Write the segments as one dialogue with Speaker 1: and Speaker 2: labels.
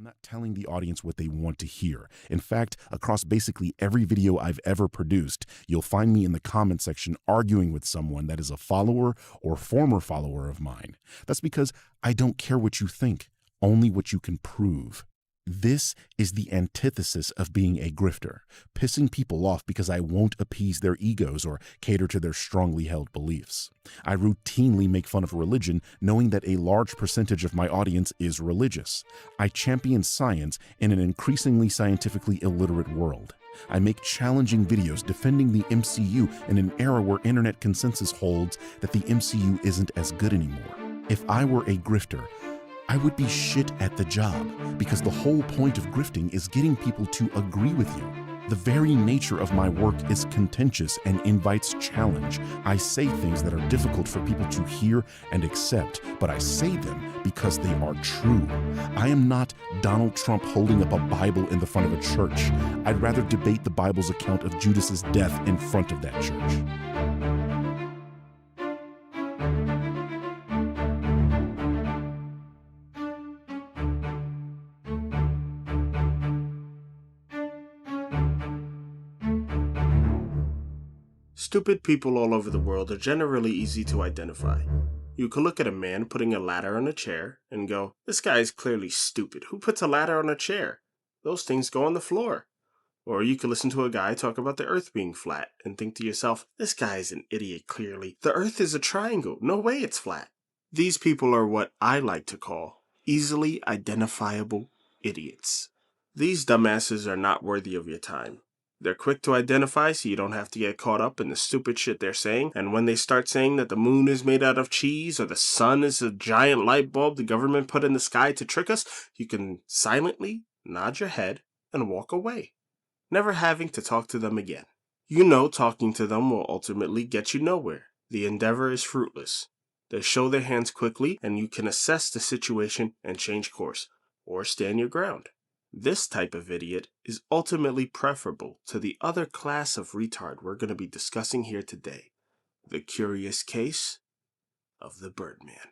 Speaker 1: I'm not telling the audience what they want to hear. In fact, across basically every video I've ever produced, you'll find me in the comment section arguing with someone that is a follower or former follower of mine. That's because I don't care what you think, only what you can prove. This is the antithesis of being a grifter, pissing people off because I won't appease their egos or cater to their strongly held beliefs. I routinely make fun of religion, knowing that a large percentage of my audience is religious. I champion science in an increasingly scientifically illiterate world. I make challenging videos defending the MCU in an era where internet consensus holds that the MCU isn't as good anymore. If I were a grifter, I would be shit at the job, because the whole point of grifting is getting people to agree with you. The very nature of my work is contentious and invites challenge. I say things that are difficult for people to hear and accept, but I say them because they are true. I am not Donald Trump holding up a Bible in the front of a church. I'd rather debate the Bible's account of Judas's death in front of that church.
Speaker 2: Stupid people all over the world are generally easy to identify. You can look at a man putting a ladder on a chair and go, "This guy is clearly stupid. Who puts a ladder on a chair? Those things go on the floor." Or you can listen to a guy talk about the earth being flat and think to yourself, "This guy is an idiot clearly. The earth is a triangle. No way it's flat." These people are what I like to call easily identifiable idiots. These dumbasses are not worthy of your time. They're quick to identify, so you don't have to get caught up in the stupid shit they're saying. And when they start saying that the moon is made out of cheese or the sun is a giant light bulb the government put in the sky to trick us, you can silently nod your head and walk away, never having to talk to them again. You know talking to them will ultimately get you nowhere. The endeavor is fruitless. They show their hands quickly, and you can assess the situation and change course, or stand your ground. This type of idiot is ultimately preferable to the other class of retard we're going to be discussing here today. The curious case of the Birdman.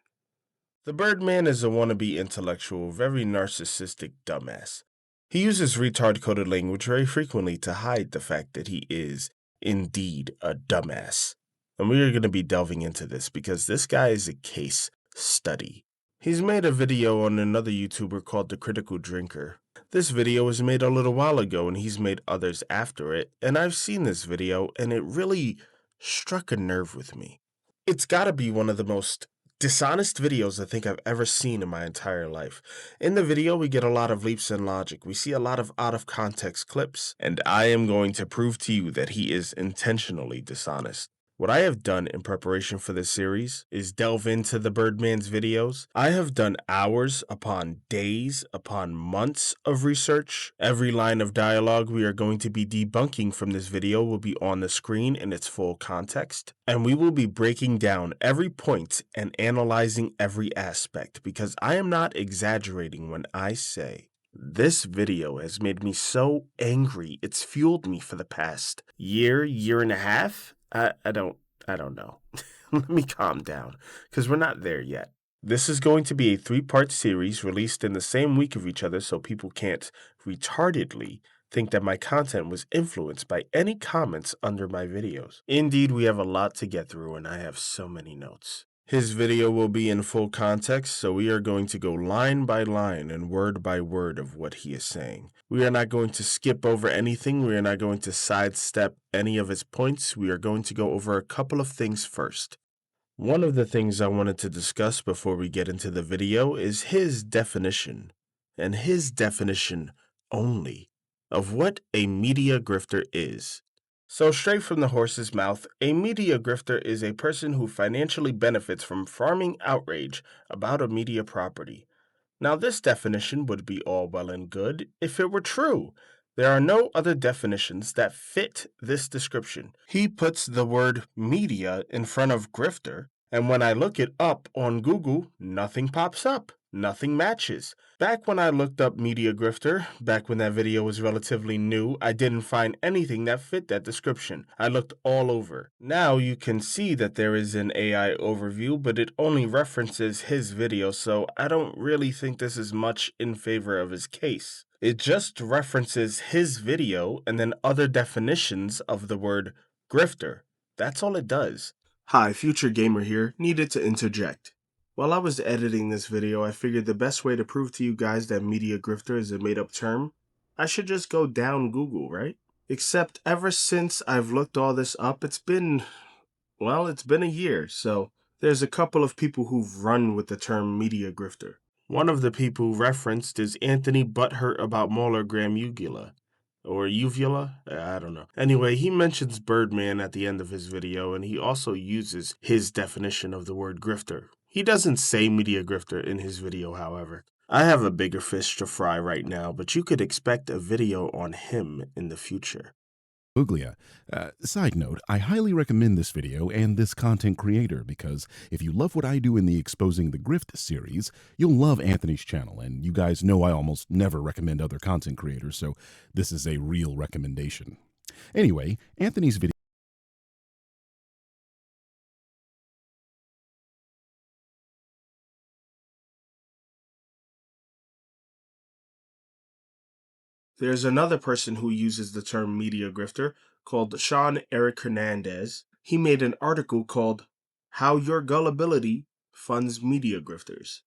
Speaker 2: The Birdman is a wannabe intellectual, very narcissistic dumbass. He uses retard-coded language very frequently to hide the fact that he is, indeed, a dumbass. And we are going to be delving into this because this guy is a case study. He's made a video on another YouTuber called The Critical Drinker. This video was made a little while ago and he's made others after it, and I've seen this video and it really struck a nerve with me. It's gotta be one of the most dishonest videos I think I've ever seen in my entire life. In the video, we get a lot of leaps in logic. We see a lot of out of context clips, and I am going to prove to you that he is intentionally dishonest. What I have done in preparation for this series is delve into the Birdman's videos. I have done hours upon days upon months of research. Every line of dialogue we are going to be debunking from this video will be on the screen in its full context. And we will be breaking down every point and analyzing every aspect, because I am not exaggerating when I say this video has made me so angry. It's fueled me for the past year and a half. I don't know. Let me calm down, because we're not there yet. This is going to be a 3-part series released in the same week of each other so people can't retardedly think that my content was influenced by any comments under my videos. Indeed, we have a lot to get through, and I have so many notes. His video will be in full context, so we are going to go line by line and word by word of what he is saying. We are not going to skip over anything. We are not going to sidestep any of his points. We are going to go over a couple of things first. One of the things I wanted to discuss before we get into the video is his definition, and his definition only, of what a media grifter is. So straight from the horse's mouth, a media grifter is a person who financially benefits from farming outrage about a media property. Now, this definition would be all well and good if it were true. There are no other definitions that fit this description. He puts the word media in front of grifter, and when I look it up on Google, nothing pops up. Nothing matches. Back when I looked up media grifter, back when that video was relatively new, I didn't find anything that fit that description. I looked all over. Now you can see that there is an AI overview, but it only references his video, so I don't really think this is much in favor of his case. It just references his video and then other definitions of the word grifter. That's all it does. Hi, Future Gamer here. Needed to interject. While I was editing this video, I figured the best way to prove to you guys that media grifter is a made-up term, I should just go down Google, right? Except ever since I've looked all this up, it's been a year, so there's a couple of people who've run with the term media grifter. One of the people referenced is Anthony Butthurt about Molar-Graham Uvula. Or uvula? I don't know. Anyway, he mentions Birdman at the end of his video, and he also uses his definition of the word grifter. He doesn't say media grifter in his video, however. I have a bigger fish to fry right now, but you could expect a video on him in the future.
Speaker 1: Uglia. Side note, I highly recommend this video and this content creator because if you love what I do in the Exposing the Grift series, you'll love Anthony's channel, and you guys know I almost never recommend other content creators, so this is a real recommendation. Anyway, Anthony's video.
Speaker 2: There's another person who uses the term media grifter called Sean Eric Hernandez. He made an article called How Your Gullibility Funds Media Grifters.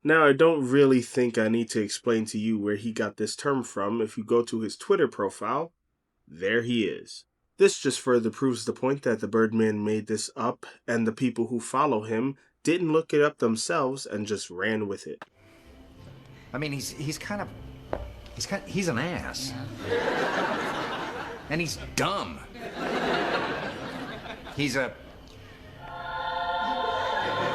Speaker 2: Now, I don't really think I need to explain to you where he got this term from. If you go to his Twitter profile, there he is. This just further proves the point that the Birdman made this up, and the people who follow him didn't look it up themselves and just ran with it.
Speaker 3: I mean, he's an ass. And he's dumb. He's a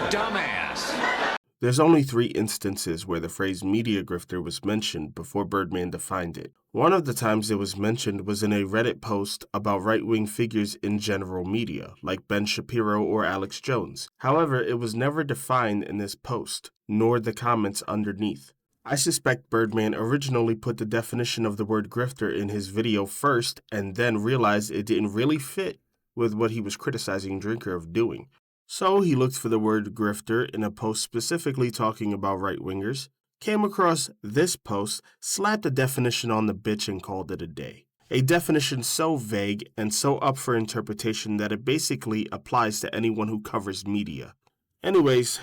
Speaker 3: dumbass.
Speaker 2: There's only 3 instances where the phrase media grifter was mentioned before Birdman defined it. One of the times it was mentioned was in a Reddit post about right-wing figures in general media, like Ben Shapiro or Alex Jones. However, it was never defined in this post, nor the comments underneath. I suspect Birdman originally put the definition of the word grifter in his video first and then realized it didn't really fit with what he was criticizing Drinker of doing. So he looked for the word grifter in a post specifically talking about right-wingers, came across this post, slapped a definition on the bitch and called it a day. A definition so vague and so up for interpretation that it basically applies to anyone who covers media. Anyways,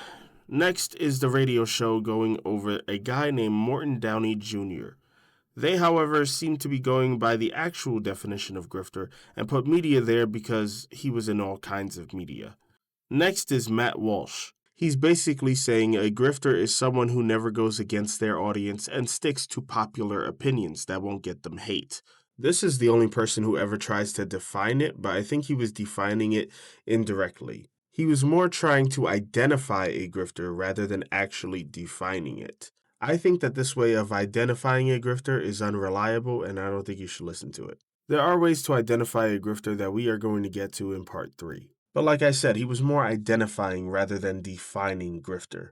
Speaker 2: next is the radio show going over a guy named Morton Downey Jr. They, however, seem to be going by the actual definition of grifter and put media there because he was in all kinds of media. Next is Matt Walsh. He's basically saying a grifter is someone who never goes against their audience and sticks to popular opinions that won't get them hate. This is the only person who ever tries to define it, but I think he was defining it indirectly. He was more trying to identify a grifter rather than actually defining it. I think that this way of identifying a grifter is unreliable, and I don't think you should listen to it. There are ways to identify a grifter that we are going to get to in part 3. But like I said, he was more identifying rather than defining grifter.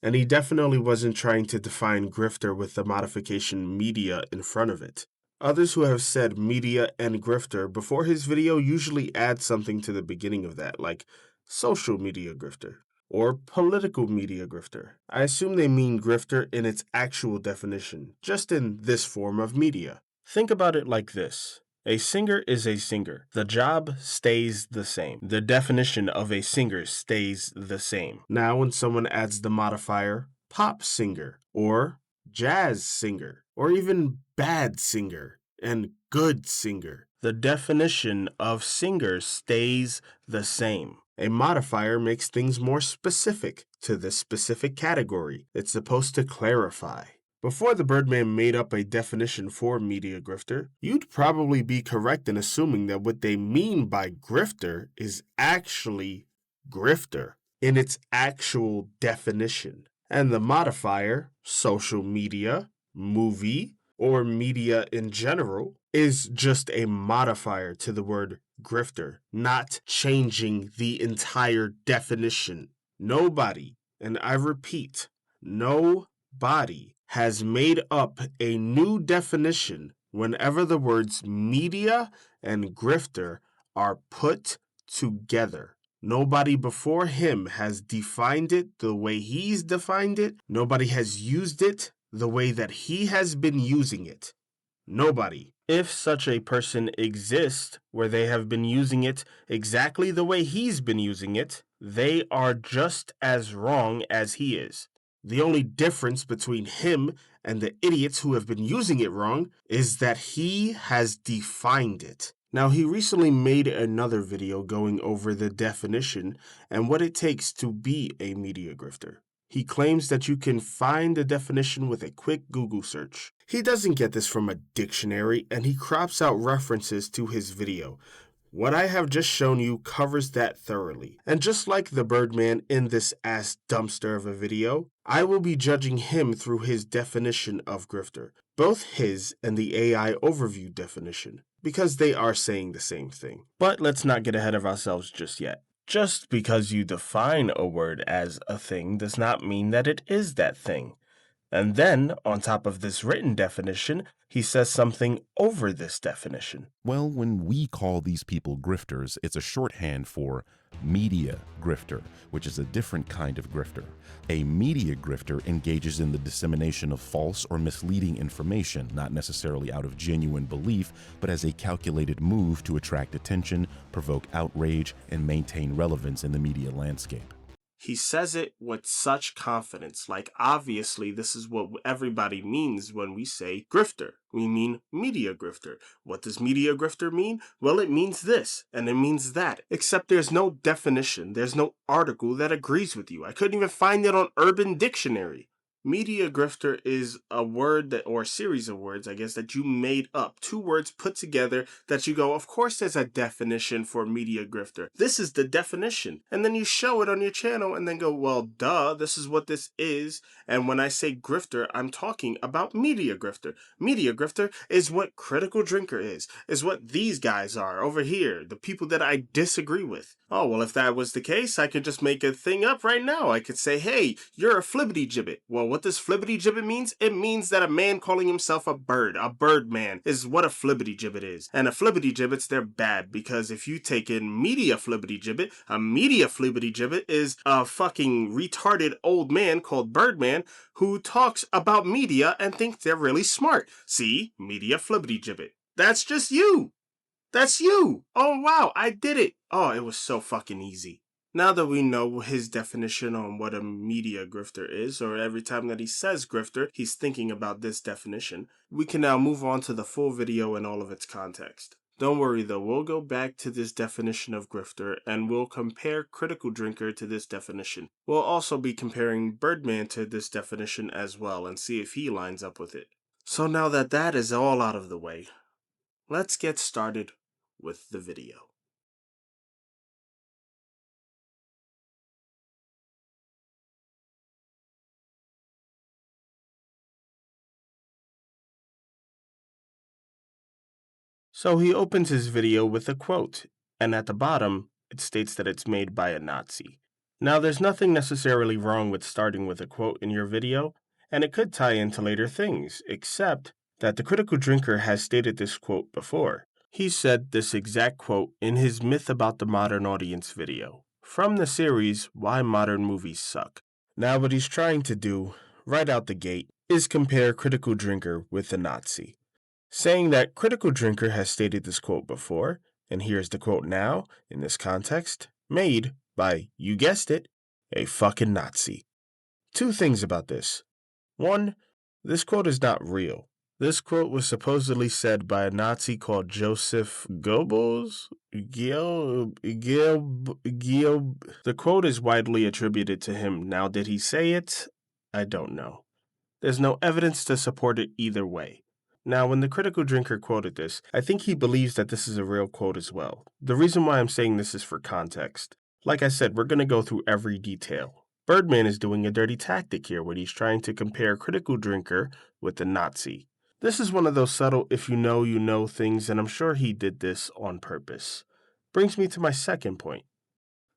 Speaker 2: And he definitely wasn't trying to define grifter with the modification media in front of it. Others who have said media and grifter before his video usually add something to the beginning of that, like social media grifter or political media grifter. I assume they mean grifter in its actual definition, just in this form of media. Think about it like this. A singer is a singer. The job stays the same. The definition of a singer stays the same. Now, when someone adds the modifier pop singer, or jazz singer, or even bad singer and good singer, the definition of singer stays the same. A modifier makes things more specific to this specific category. It's supposed to clarify. Before the Birdman made up a definition for media grifter, you'd probably be correct in assuming that what they mean by grifter is actually grifter in its actual definition. And the modifier, social media, movie or media in general is just a modifier to the word grifter, not changing the entire definition. Nobody, and I repeat, nobody has made up a new definition whenever the words media and grifter are put together. Nobody before him has defined it the way he's defined it. Nobody has used it the way that he has been using it. Nobody. If such a person exists where they have been using it exactly the way he's been using it, they are just as wrong as he is. The only difference between him and the idiots who have been using it wrong is that he has defined it. Now, he recently made another video going over the definition and what it takes to be a media grifter. He claims that you can find the definition with a quick Google search. He doesn't get this from a dictionary, and he crops out references to his video. What I have just shown you covers that thoroughly. And just like the Birdman in this ass dumpster of a video, I will be judging him through his definition of grifter, both his and the AI overview definition, because they are saying the same thing. But let's not get ahead of ourselves just yet. Just because you define a word as a thing does not mean that it is that thing. And then, on top of this written definition, he says something over this definition.
Speaker 1: Well, when we call these people grifters, it's a shorthand for media grifter, which is a different kind of grifter. A media grifter engages in the dissemination of false or misleading information, not necessarily out of genuine belief, but as a calculated move to attract attention, provoke outrage, and maintain relevance in the media landscape.
Speaker 2: He says it with such confidence, like obviously this is what everybody means when we say grifter. We mean media grifter. What does media grifter mean? Well, it means this, and it means that, except there's no definition, there's no article that agrees with you. I couldn't even find it on Urban Dictionary. Media grifter is a word that, or a series of words, I guess, that you made up. Two words put together that you go, of course there's a definition for media grifter. This is the definition. And then you show it on your channel and then go, well, duh, this is what this is. And when I say grifter, I'm talking about media grifter. Media grifter is what Critical Drinker is what these guys are over here, the people that I disagree with. Oh, well, if that was the case, I could just make a thing up right now. I could say, hey, you're a flibbity gibbet. Well, what does flibbity gibbet means? It means that a man calling himself a birdman, is what a flibbity gibbet is. And a flibbity gibbets, they're bad, because if you take in media flibbity gibbet, a media flibbity gibbet is a fucking retarded old man called Birdman who talks about media and thinks they're really smart. See? Media flibbity gibbet. That's just you. That's you. Oh, wow, I did it. Oh, it was so fucking easy. Now that we know his definition on what a media grifter is, or every time that he says grifter, he's thinking about this definition, we can now move on to the full video in all of its context. Don't worry though, we'll go back to this definition of grifter and we'll compare Critical Drinker to this definition. We'll also be comparing Birdman to this definition as well and see if he lines up with it. So now that that is all out of the way, let's get started with the video. So he opens his video with a quote, and at the bottom, it states that it's made by a Nazi. Now, there's nothing necessarily wrong with starting with a quote in your video, and it could tie into later things, except that the Critical Drinker has stated this quote before. He said this exact quote in his Myth About the Modern Audience video, from the series Why Modern Movies Suck. Now, what he's trying to do, right out the gate, is compare Critical Drinker with the Nazi, saying that Critical Drinker has stated this quote before, and here's the quote now, in this context, made by, you guessed it, a fucking Nazi. Two things about this. One, this quote is not real. This quote was supposedly said by a Nazi called Joseph Goebbels. The quote is widely attributed to him. Now, did he say it? I don't know. There's no evidence to support it either way. Now, when the Critical Drinker quoted this, I think he believes that this is a real quote as well. The reason why I'm saying this is for context. Like I said, we're going to go through every detail. Birdman is doing a dirty tactic here when he's trying to compare critical drinker with the Nazi. This is one of those subtle if you know things, and I'm sure he did this on purpose. Brings me to my second point.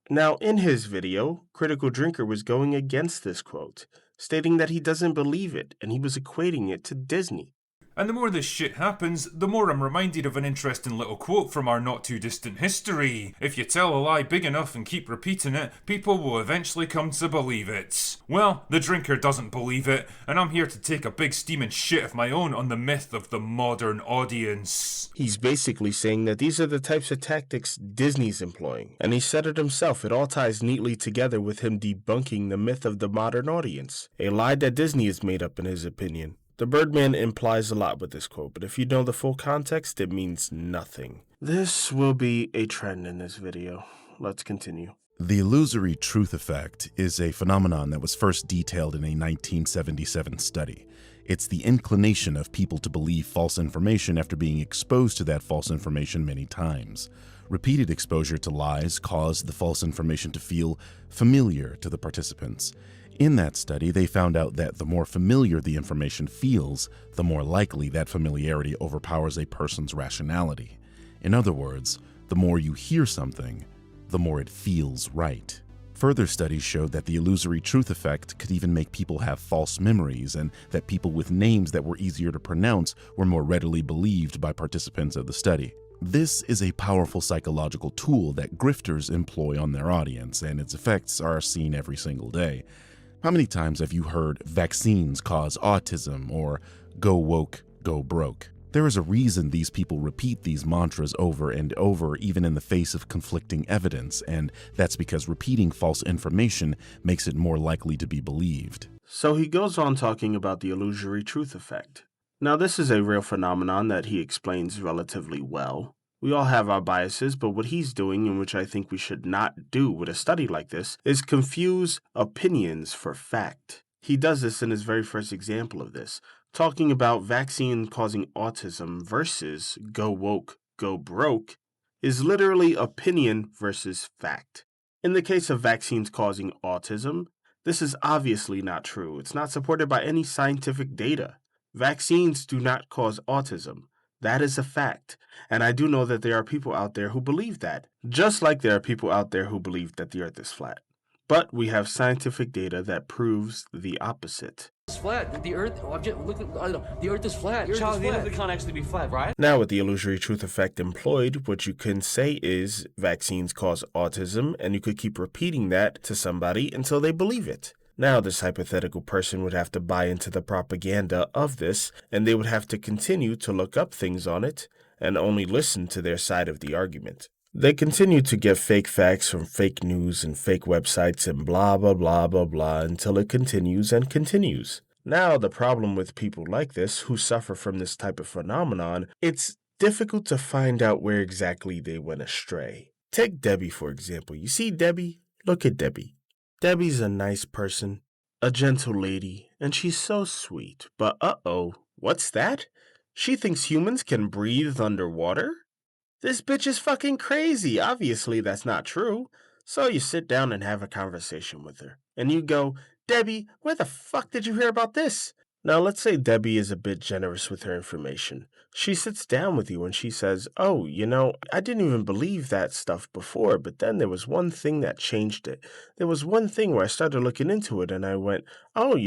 Speaker 2: Now, in his video, Critical Drinker was going against this quote, stating that he doesn't believe it, and he was equating it to Disney.
Speaker 4: And the more this shit happens, the more I'm reminded of an interesting little quote from our not too distant history. If you tell a lie big enough and keep repeating it, people will eventually come to believe it. Well, the drinker doesn't believe it, and I'm here to take a big steaming shit of my own on the myth of the modern audience.
Speaker 2: He's basically saying that these are the types of tactics Disney's employing, and he said it himself. It all ties neatly together with him debunking the myth of the modern audience, a lie that Disney has made up in his opinion. The Birdman implies a lot with this quote, but if you know the full context, it means nothing. This will be a trend in this video. Let's continue.
Speaker 1: The illusory truth effect is a phenomenon that was first detailed in a 1977 study. It's the inclination of people to believe false information after being exposed to that false information many times. Repeated exposure to lies caused the false information to feel familiar to the participants. In that study, they found out that the more familiar the information feels, the more likely that familiarity overpowers a person's rationality. In other words, the more you hear something, the more it feels right. Further studies showed that the illusory truth effect could even make people have false memories, and that people with names that were easier to pronounce were more readily believed by participants of the study. This is a powerful psychological tool that grifters employ on their audience, and its effects are seen every single day. How many times have you heard vaccines cause autism or go woke, go broke? There is a reason these people repeat these mantras over and over, even in the face of conflicting evidence, and that's because repeating false information makes it more likely to be believed.
Speaker 2: So he goes on talking about the illusory truth effect. Now, this is a real phenomenon that he explains relatively well. We all have our biases, but what he's doing, and which I think we should not do with a study like this, is confuse opinions for fact. He does this in his very first example of this, talking about vaccine causing autism versus go woke, go broke, is literally opinion versus fact. In the case of vaccines causing autism, this is obviously not true. It's not supported by any scientific data. Vaccines do not cause autism. That is a fact, and I do know that there are people out there who believe that, just like there are people out there who believe that the Earth is flat. But we have scientific data that proves the opposite.
Speaker 5: It's flat. The Earth. The Earth is flat. The Earth can't actually be flat, right?
Speaker 2: Now, with the illusory truth effect employed, what you can say is vaccines cause autism, and you could keep repeating that to somebody until they believe it. Now, this hypothetical person would have to buy into the propaganda of this, and they would have to continue to look up things on it and only listen to their side of the argument. They continue to get fake facts from fake news and fake websites and blah, blah, blah, blah, blah until it continues and continues. Now, the problem with people like this who suffer from this type of phenomenon, it's difficult to find out where exactly they went astray. Take Debbie, for example. You see Debbie? Look at Debbie. Debbie's a nice person, a gentle lady, and she's so sweet. But uh-oh, what's that? She thinks humans can breathe underwater? This bitch is fucking crazy. Obviously, that's not true. So you sit down and have a conversation with her. And you go, Debbie, where the fuck did you hear about this? Now, let's say Debbie is a bit generous with her information. She sits down with you and she says, oh, I didn't even believe that stuff before, but then there was one thing that changed it. There was one thing where I started looking into it and I went, oh,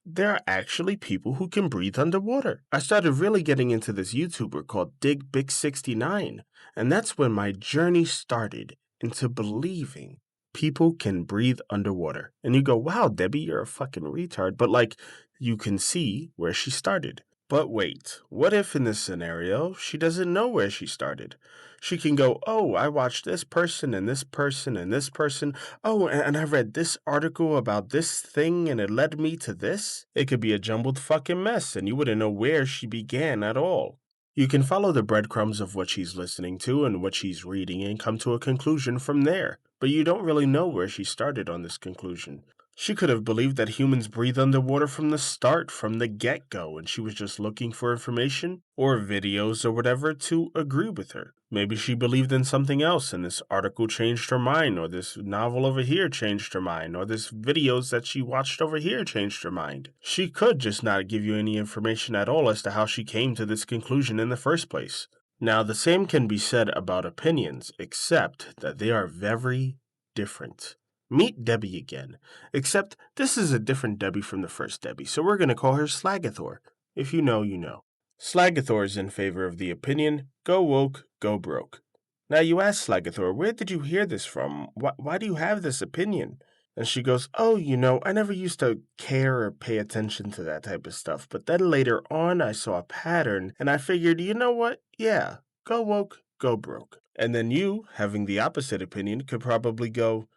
Speaker 2: there are actually people who can breathe underwater. I started really getting into this YouTuber called DigBig69, and that's when my journey started into believing people can breathe underwater. And you go, wow, Debbie, you're a fucking retard. But you can see where she started. But wait, what if in this scenario, she doesn't know where she started? She can go, oh, I watched this person and this person and this person. Oh, and I read this article about this thing and it led me to this. It could be a jumbled fucking mess and you wouldn't know where she began at all. You can follow the breadcrumbs of what she's listening to and what she's reading and come to a conclusion from there. But you don't really know where she started on this conclusion. She could have believed that humans breathe underwater from the start, from the get-go, and she was just looking for information or videos or whatever to agree with her. Maybe she believed in something else and this article changed her mind, or this novel over here changed her mind, or this videos that she watched over here changed her mind. She could just not give you any information at all as to how she came to this conclusion in the first place. Now, the same can be said about opinions, except that they are very different. Meet Debbie again, except this is a different Debbie from the first Debbie, so we're going to call her Slagathor. If you know, you know. Slagathor is in favor of the opinion, go woke, go broke. Now you ask Slagathor, where did you hear this from? Why do you have this opinion? And she goes, oh, I never used to care or pay attention to that type of stuff, but then later on I saw a pattern, and I figured, you know what? Yeah, go woke, go broke. And then you, having the opposite opinion, could probably go,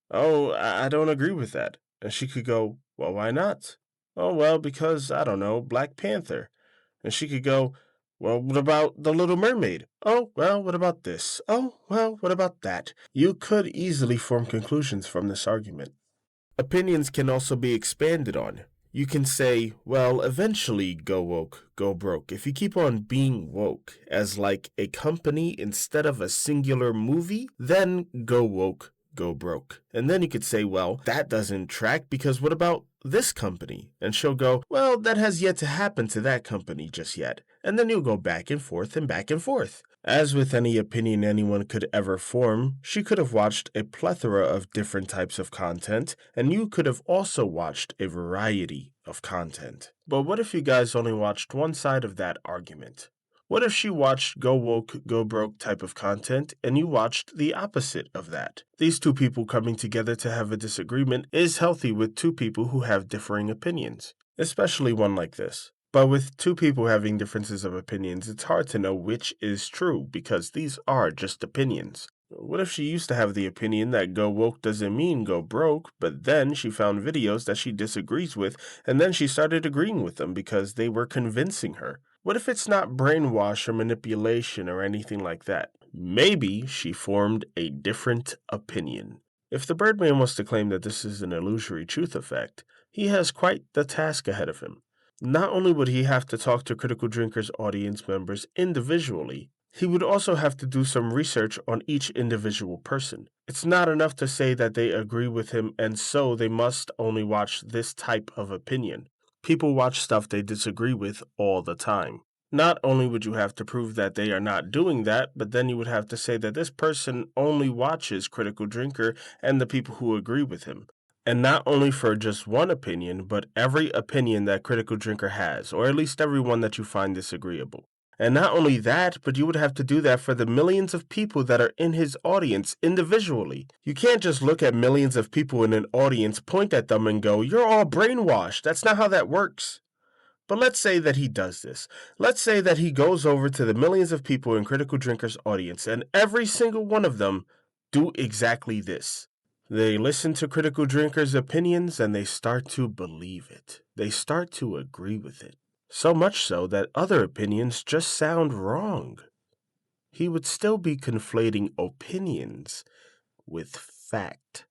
Speaker 2: oh, I don't agree with that. And she could go, well, why not? Oh, well, because, I don't know, Black Panther. And she could go, well, what about The Little Mermaid? Oh, well, what about this? Oh, well, what about that? You could easily form conclusions from this argument. Opinions can also be expanded on. You can say, well, eventually go woke, go broke. If you keep on being woke as like a company instead of a singular movie, then go woke, go broke. And then you could say, well, that doesn't track because what about this company? And she'll go, well, that has yet to happen to that company just yet. And then you'll go back and forth and back and forth. As with any opinion anyone could ever form, she could have watched a plethora of different types of content, and you could have also watched a variety of content. But what if you guys only watched one side of that argument? What if she watched go woke, go broke type of content, and you watched the opposite of that? These two people coming together to have a disagreement is healthy with two people who have differing opinions, especially one like this. But with two people having differences of opinions, it's hard to know which is true because these are just opinions. What if she used to have the opinion that go woke doesn't mean go broke, but then she found videos that she disagrees with, and then she started agreeing with them because they were convincing her? What if it's not brainwash or manipulation or anything like that? Maybe she formed a different opinion. If the Birdman was to claim that this is an illusory truth effect, he has quite the task ahead of him. Not only would he have to talk to Critical Drinker's audience members individually, he would also have to do some research on each individual person. It's not enough to say that they agree with him and so they must only watch this type of opinion. People watch stuff they disagree with all the time. Not only would you have to prove that they are not doing that, but then you would have to say that this person only watches Critical Drinker and the people who agree with him. And not only for just one opinion, but every opinion that Critical Drinker has, or at least every one that you find disagreeable. And not only that, but you would have to do that for the millions of people that are in his audience individually. You can't just look at millions of people in an audience, point at them and go, you're all brainwashed. That's not how that works. But let's say that he does this. Let's say that he goes over to the millions of people in Critical Drinker's audience, and every single one of them do exactly this. They listen to Critical Drinker's opinions and they start to believe it. They start to agree with it. So much so that other opinions just sound wrong. He would still be conflating opinions with fact.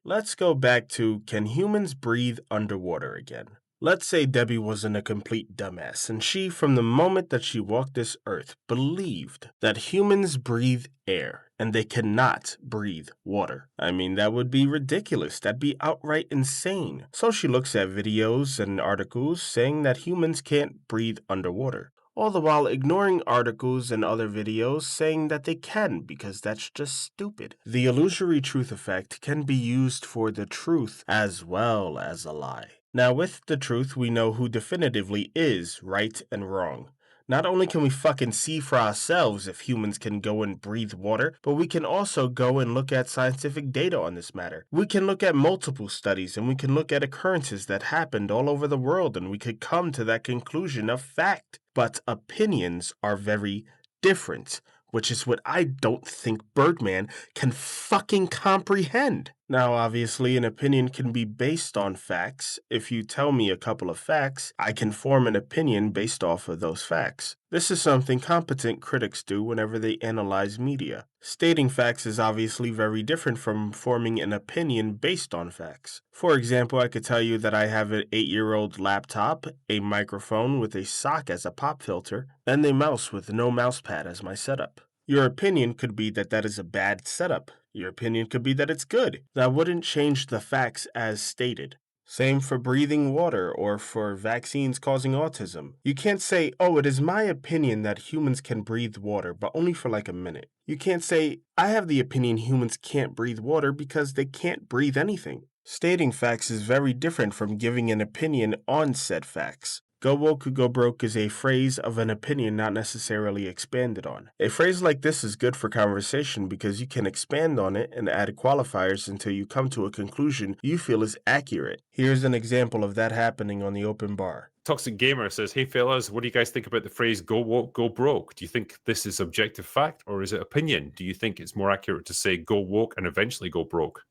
Speaker 2: Let's go back to, can humans breathe underwater again? Let's say Debbie wasn't a complete dumbass, and she, from the moment that she walked this earth, believed that humans breathe air, and they cannot breathe water. I mean, that would be ridiculous. That'd be outright insane. So she looks at videos and articles saying that humans can't breathe underwater, all the while ignoring articles and other videos saying that they can because that's just stupid. The illusory truth effect can be used for the truth as well as a lie. Now, with the truth, we know who definitively is right and wrong. Not only can we fucking see for ourselves if humans can go and breathe water, but we can also go and look at scientific data on this matter. We can look at multiple studies and we can look at occurrences that happened all over the world and we could come to that conclusion of fact. But opinions are very different, which is what I don't think Birdman can fucking comprehend. Now, obviously, an opinion can be based on facts. If you tell me a couple of facts, I can form an opinion based off of those facts. This is something competent critics do whenever they analyze media. Stating facts is obviously very different from forming an opinion based on facts. For example, I could tell you that I have an 8-year-old laptop, a microphone with a sock as a pop filter, and a mouse with no mousepad as my setup. Your opinion could be that that is a bad setup. Your opinion could be that it's good. That wouldn't change the facts as stated. Same for breathing water or for vaccines causing autism. You can't say, oh, it is my opinion that humans can breathe water, but only for like a minute. You can't say, I have the opinion humans can't breathe water because they can't breathe anything. Stating facts is very different from giving an opinion on said facts. Go woke, go broke is a phrase of an opinion not necessarily expanded on. A phrase like this is good for conversation because you can expand on it and add qualifiers until you come to a conclusion you feel is accurate. Here's an example of that happening on the open bar.
Speaker 6: Toxic Gamer says, hey fellas, what do you guys think about the phrase go woke, go broke? Do you think this is objective fact or is it opinion? Do you think it's more accurate to say go woke and eventually go broke?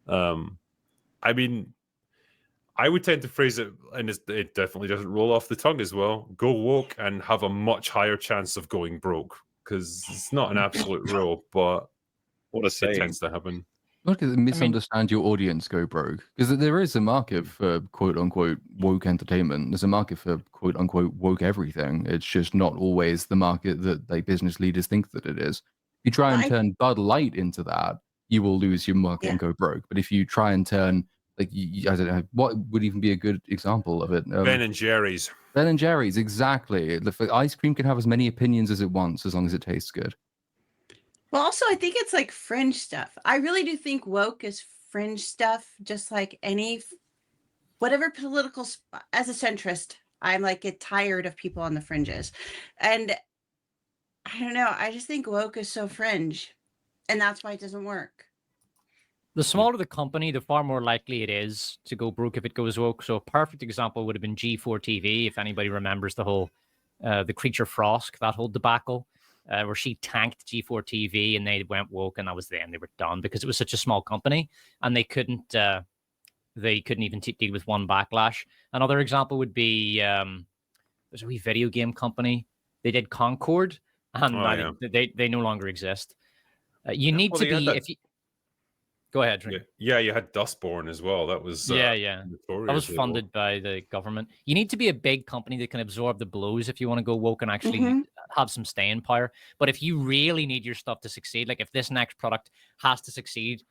Speaker 6: I mean, I would tend to phrase it, and it definitely doesn't roll off the tongue as well, go woke and have a much higher chance of going broke, because it's not an absolute rule, but
Speaker 7: What a
Speaker 6: it
Speaker 7: saying.
Speaker 6: tends to happen.
Speaker 8: Look at misunderstand your audience, go broke. Because there is a market for quote unquote woke entertainment. There's a market for quote unquote woke everything. It's just not always the market that like business leaders think that it is. If you try and turn Bud Light into that, you will lose your market and go broke. But if you try and turn like I don't know what would even be a good example of it.
Speaker 6: Ben and Jerry's.
Speaker 8: Ben and Jerry's, exactly. The ice cream can have as many opinions as it wants as long as it tastes good.
Speaker 9: Well, also, I think it's like fringe stuff. I really do think woke is fringe stuff, just like whatever political, as a centrist, I'm like get tired of people on the fringes. And I don't know, I just think woke is so fringe, and that's why it doesn't work.
Speaker 10: The smaller the company, the far more likely it is to go broke if it goes woke. So a perfect example would have been G4 TV, if anybody remembers the whole, the Creature Frosk, that whole debacle. Where she tanked G4 TV and they went woke, and that was the end. They were done because it was such a small company and they couldn't even deal with one backlash. Another example would be there's a wee video game company. They did Concord, and they no longer exist. You need to be if you. Go ahead, Drink.
Speaker 6: Yeah, you had Dustborn as well. That was
Speaker 10: that was funded by the government. You need to be a big company that can absorb the blows if you want to go woke and actually have some staying power. But if you really need your stuff to succeed, like if this next product has to succeed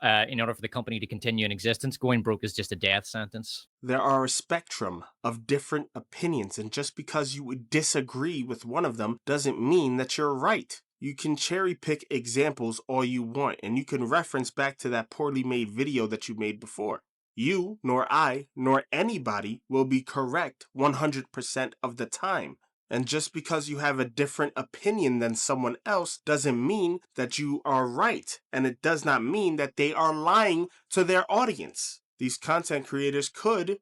Speaker 10: in order for the company to continue in existence, going broke is just a death sentence.
Speaker 2: There are a spectrum of different opinions, and just because you would disagree with one of them doesn't mean that you're right. You can cherry pick examples all you want, and you can reference back to that poorly made video that you made before. You, nor I, nor anybody will be correct 100% of the time. And just because you have a different opinion than someone else doesn't mean that you are right. And it does not mean that they are lying to their audience. These content creators could,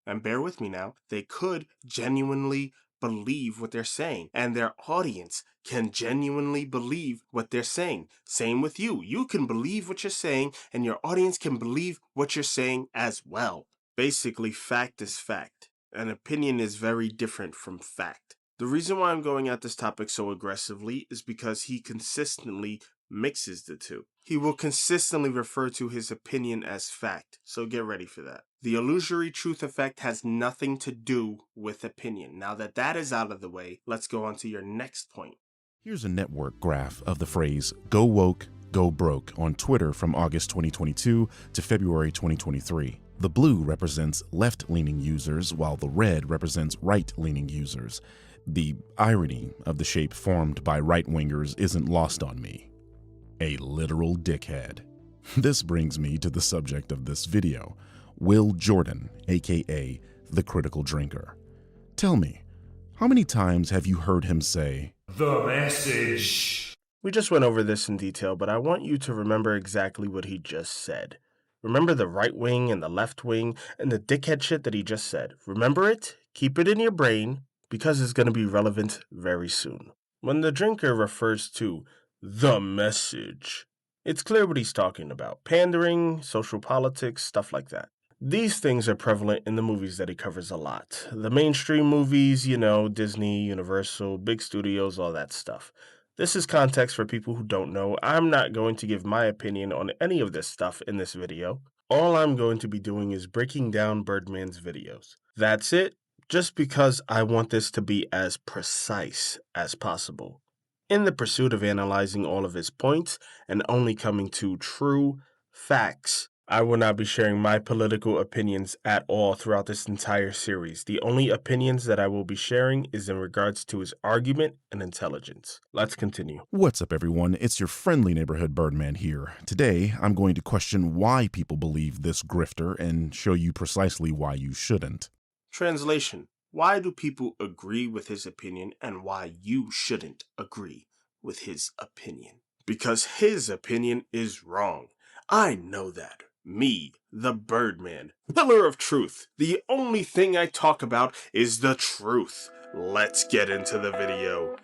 Speaker 2: and bear with me now, they could genuinely believe what they're saying, and their audience can genuinely believe what they're saying. Same with you. You can believe what you're saying, and your audience can believe what you're saying as well. Basically, fact is fact. An opinion is very different from fact. The reason why I'm going at this topic so aggressively is because he consistently mixes the two. He will consistently refer to his opinion as fact, so get ready for that. The illusory truth effect has nothing to do with opinion. Now that that is out of the way, let's go on to your next point.
Speaker 1: Here's a network graph of the phrase go woke, go broke on Twitter from August 2022 to February 2023. The blue represents left-leaning users, while the red represents right-leaning users. The irony of the shape formed by right-wingers isn't lost on me. A literal dickhead. This brings me to the subject of this video, Will Jordan, aka The Critical Drinker. Tell me, how many times have you heard him say,
Speaker 4: "The message"?
Speaker 2: We just went over this in detail, but I want you to remember exactly what he just said. Remember the right wing and the left wing and the dickhead shit that he just said. Remember it, keep it in your brain, because it's going to be relevant very soon. When the drinker refers to the message, It's clear what he's talking about. Pandering, social politics, stuff like that. These things are prevalent in the movies that he covers a lot. The mainstream movies, Disney, Universal, big studios, all that stuff. This is context for people who don't know. I'm not going to give my opinion on any of this stuff in this video. All I'm going to be doing is breaking down Birdman's videos. That's it, just because I want this to be as precise as possible. In the pursuit of analyzing all of his points and only coming to true facts, I will not be sharing my political opinions at all throughout this entire series. The only opinions that I will be sharing is in regards to his argument and intelligence. Let's continue.
Speaker 1: What's up, everyone? It's your friendly neighborhood Birdman here. Today, I'm going to question why people believe this grifter and show you precisely why you shouldn't.
Speaker 2: Translation: why do people agree with his opinion and why you shouldn't agree with his opinion? Because his opinion is wrong. I know that. Me, the Birdman, pillar of truth. The only thing I talk about is the truth. Let's get into the video.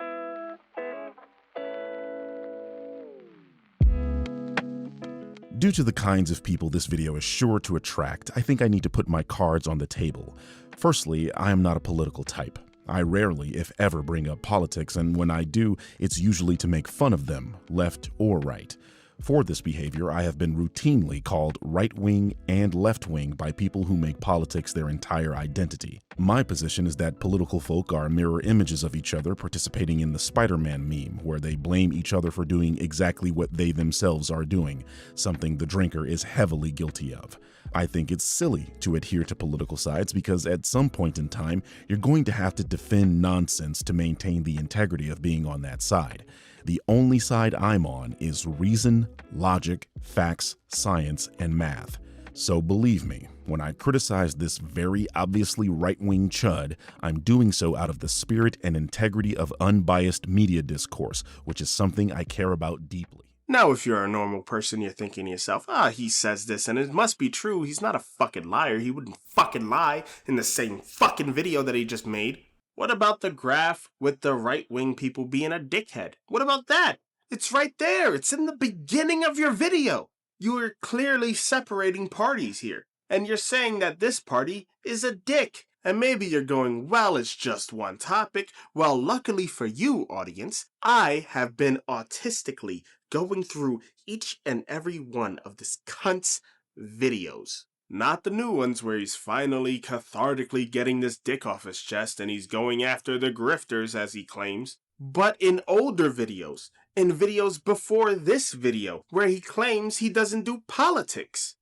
Speaker 1: Due to the kinds of people this video is sure to attract, I think I need to put my cards on the table. Firstly, I am not a political type. I rarely, if ever, bring up politics, and when I do, it's usually to make fun of them, left or right. For this behavior, I have been routinely called right-wing and left-wing by people who make politics their entire identity. My position is that political folk are mirror images of each other participating in the Spider-Man meme, where they blame each other for doing exactly what they themselves are doing, something the drinker is heavily guilty of. I think it's silly to adhere to political sides because at some point in time, you're going to have to defend nonsense to maintain the integrity of being on that side. The only side I'm on is reason, logic, facts, science, and math. So believe me, when I criticize this very obviously right-wing chud, I'm doing so out of the spirit and integrity of unbiased media discourse, which is something I care about deeply.
Speaker 2: Now, if you're a normal person, you're thinking to yourself, he says this and it must be true. He's not a fucking liar. He wouldn't fucking lie in the same fucking video that he just made. What about the graph with the right-wing people being a dickhead? What about that? It's right there. It's in the beginning of your video. You are clearly separating parties here. And you're saying that this party is a dick. And maybe you're going, well, it's just one topic. Well, luckily for you, audience, I have been autistically going through each and every one of this cunt's videos. Not the new ones where he's finally cathartically getting this dick off his chest and he's going after the grifters, as he claims. But in older videos, in videos before this video, where he claims he doesn't do politics.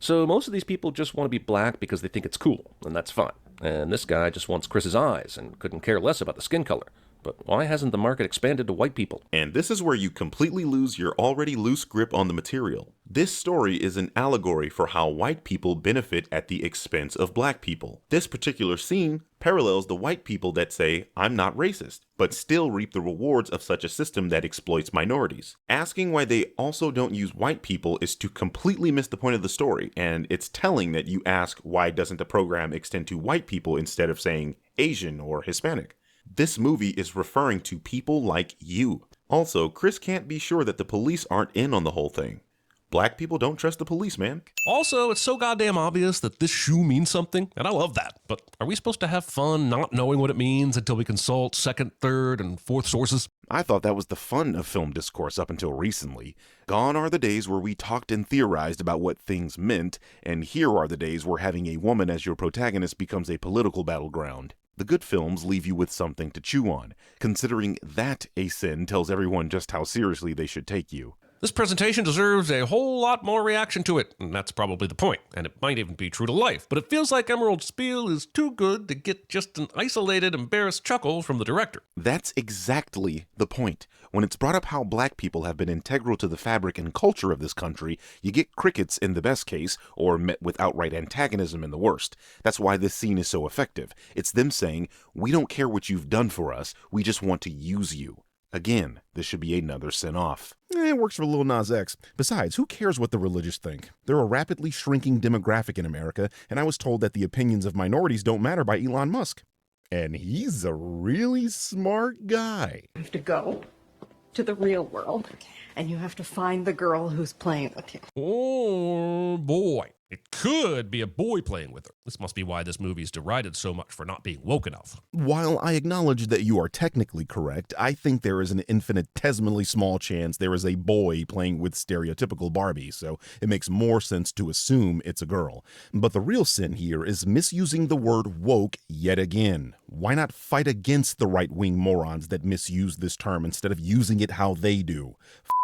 Speaker 7: So most of these people just want to be black because they think it's cool, and that's fine. And this guy just wants Chris's eyes and couldn't care less about the skin color. But why hasn't the market expanded to white people?
Speaker 11: And this is where you completely lose your already loose grip on the material. This story is an allegory for how white people benefit at the expense of black people. This particular scene parallels the white people that say, I'm not racist, but still reap the rewards of such a system that exploits minorities. Asking why they also don't use white people is to completely miss the point of the story, and it's telling that you ask why doesn't the program extend to white people instead of saying Asian or Hispanic. This movie is referring to people like you. Also, Chris can't be sure that the police aren't in on the whole thing. Black people don't trust the police, man.
Speaker 12: Also, it's so goddamn obvious that this shoe means something, and I love that. But are we supposed to have fun not knowing what it means until we consult second, third, and fourth sources?
Speaker 1: I thought that was the fun of film discourse up until recently. Gone are the days where we talked and theorized about what things meant, and here are the days where having a woman as your protagonist becomes a political battleground. The good films leave you with something to chew on, considering that a sin tells everyone just how seriously they should take you.
Speaker 12: This presentation deserves a whole lot more reaction to it, and that's probably the point, and it might even be true to life, but it feels like Emerald's spiel is too good to get just an isolated, embarrassed chuckle from the director.
Speaker 1: That's exactly the point. When it's brought up how black people have been integral to the fabric and culture of this country, you get crickets in the best case, or met with outright antagonism in the worst. That's why this scene is so effective. It's them saying, we don't care what you've done for us, we just want to use you. Again, this should be another sin off. It works for Lil Nas X. Besides, who cares what the religious think? They're a rapidly shrinking demographic in America, and I was told that the opinions of minorities don't matter by Elon Musk. And he's a really smart guy.
Speaker 13: I have to go. to the real world, and you have to find the girl who's playing with you.
Speaker 12: Oh boy. It could be a boy playing with her. This must be why this movie is derided so much for not being woke enough.
Speaker 1: While I acknowledge that you are technically correct, I think there is an infinitesimally small chance there is a boy playing with stereotypical Barbie, so it makes more sense to assume it's a girl. But the real sin here is misusing the word woke yet again. Why not fight against the right-wing morons that misuse this term instead of using it how they do?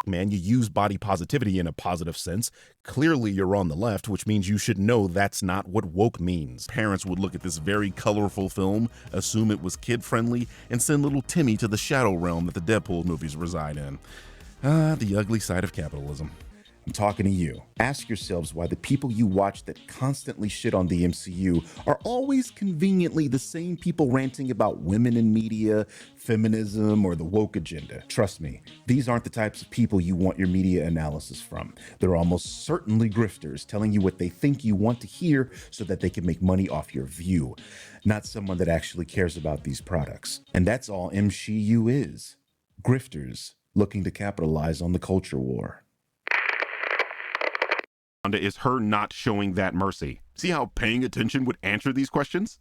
Speaker 1: Man, you use body positivity in a positive sense. Clearly you're on the left, which means you should know that's not what woke means. Parents would look at this very colorful film, assume it was kid-friendly, and send little Timmy to the shadow realm that the Deadpool movies reside in. The ugly side of capitalism. I'm talking to you. Ask yourselves why the people you watch that constantly shit on the MCU are always conveniently the same people ranting about women in media, feminism, or the woke agenda. Trust me, these aren't the types of people you want your media analysis from. They're almost certainly grifters telling you what they think you want to hear so that they can make money off your view, not someone that actually cares about these products. And that's all MCU is. Grifters looking to capitalize on the culture war. Is her not showing that mercy. See how paying attention would answer these questions?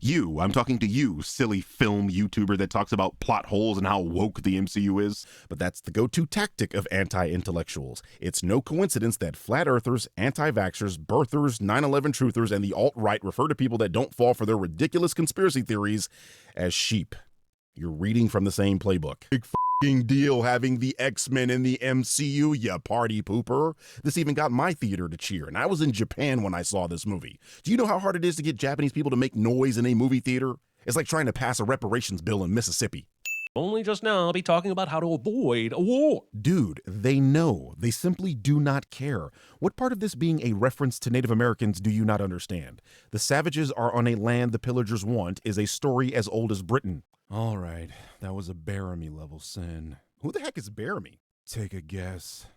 Speaker 1: I'm talking to you, silly film YouTuber that talks about plot holes and how woke the MCU is. But that's the go-to tactic of anti-intellectuals. It's no coincidence that flat earthers, anti-vaxxers, birthers, 9/11 truthers, and the alt-right refer to people that don't fall for their ridiculous conspiracy theories as sheep. You're reading from the same playbook. Big deal having the X-Men in the MCU, ya party pooper. This even got my theater to cheer, and I was in Japan when I saw this movie. Do you know how hard it is to get Japanese people to make noise in a movie theater? It's like trying to pass a reparations bill in Mississippi.
Speaker 12: Only just now I'll be talking about how to avoid a war.
Speaker 1: Dude, they know. They simply do not care. What part of this being a reference to Native Americans do you not understand? The savages are on a land the pillagers want is a story as old as Britain. All right, that was a Bearimy level sin. Who the heck is Bearimy? Take a guess.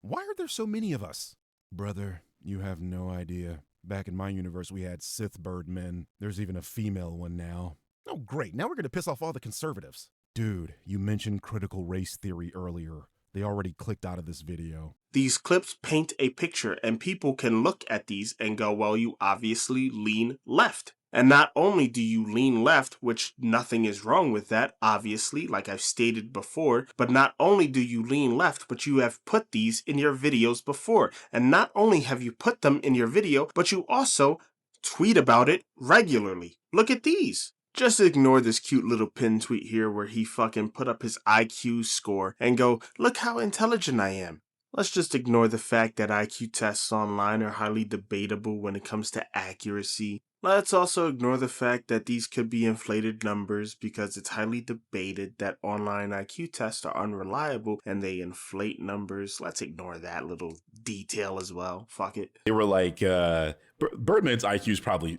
Speaker 1: Why are there so many of us? Brother, you have no idea. Back in my universe, we had Th3Birdmen. There's even a female one now. Oh, great. Now we're going to piss off all the conservatives. Dude, you mentioned critical race theory earlier. They already clicked out of this video.
Speaker 2: These clips paint a picture, and people can look at these and go, well, you obviously lean left. And not only do you lean left, which nothing is wrong with that, obviously, like I've stated before, but not only do you lean left, but you have put these in your videos before. And not only have you put them in your video, but you also tweet about it regularly. Look at these. Just ignore this cute little pin tweet here where he fucking put up his IQ score and go, look how intelligent I am. Let's just ignore the fact that IQ tests online are highly debatable when it comes to accuracy. Let's also ignore the fact that these could be inflated numbers because it's highly debated that online IQ tests are unreliable and they inflate numbers. Let's ignore that little detail as well. Fuck it.
Speaker 1: They were like, Birdman's IQ is probably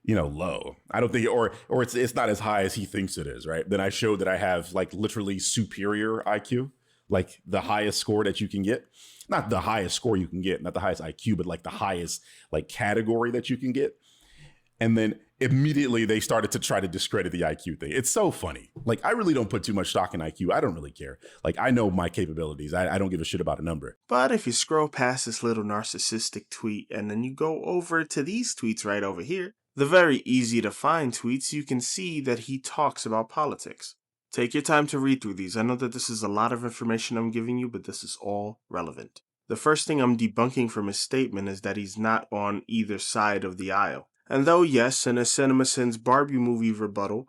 Speaker 1: low. I don't think, or it's not as high as he thinks it is, right? Then I showed that I have like literally superior IQ, like the highest score that you can get. Not the highest score you can get, not the highest IQ, but like the highest like category that you can get. And then immediately they started to try to discredit the IQ thing. It's so funny. Like, I really don't put too much stock in IQ. I don't really care. Like, I know my capabilities. I don't give a shit about a number.
Speaker 2: But if you scroll past this little narcissistic tweet and then you go over to these tweets right over here, the very easy to find tweets, you can see that he talks about politics. Take your time to read through these. I know that this is a lot of information I'm giving you, but this is all relevant. The first thing I'm debunking from his statement is that he's not on either side of the aisle. And though, yes, in a CinemaSins Barbie movie rebuttal,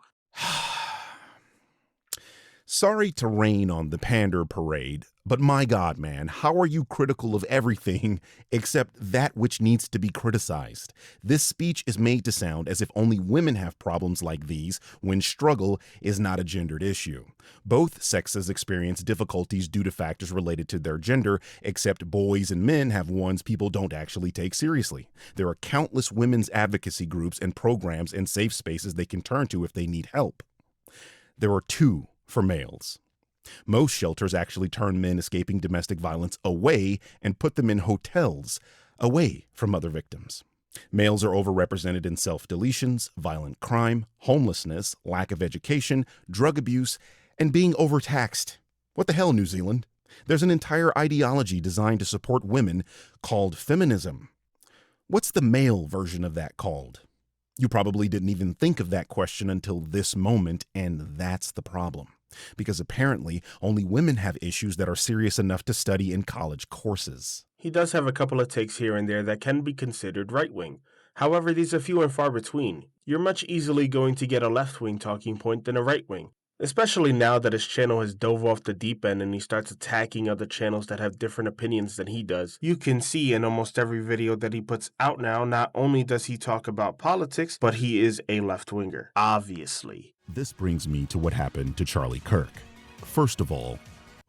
Speaker 1: Sorry to rain on the pander parade, but my God, man, how are you critical of everything except that which needs to be criticized? This speech is made to sound as if only women have problems like these when struggle is not a gendered issue. Both sexes experience difficulties due to factors related to their gender, except boys and men have ones people don't actually take seriously. There are countless women's advocacy groups and programs and safe spaces they can turn to if they need help. There are two for males. Most shelters actually turn men escaping domestic violence away and put them in hotels away from other victims. Males are overrepresented in self-deletions, violent crime, homelessness, lack of education, drug abuse, And being overtaxed. What the hell, New Zealand? There's an entire ideology designed to support women called feminism. What's the male version of that called? You probably didn't even think of that question until this moment, and that's the problem. Because apparently, only women have issues that are serious enough to study in college courses.
Speaker 2: He does have a couple of takes here and there that can be considered right-wing. However, these are few and far between. You're much easily going to get a left-wing talking point than a right-wing. Especially now that his channel has dove off the deep end and he starts attacking other channels that have different opinions than he does. You can see in almost every video that he puts out now, not only does he talk about politics, but he is a left-winger, obviously.
Speaker 1: This brings me to what happened to Charlie Kirk. First of all,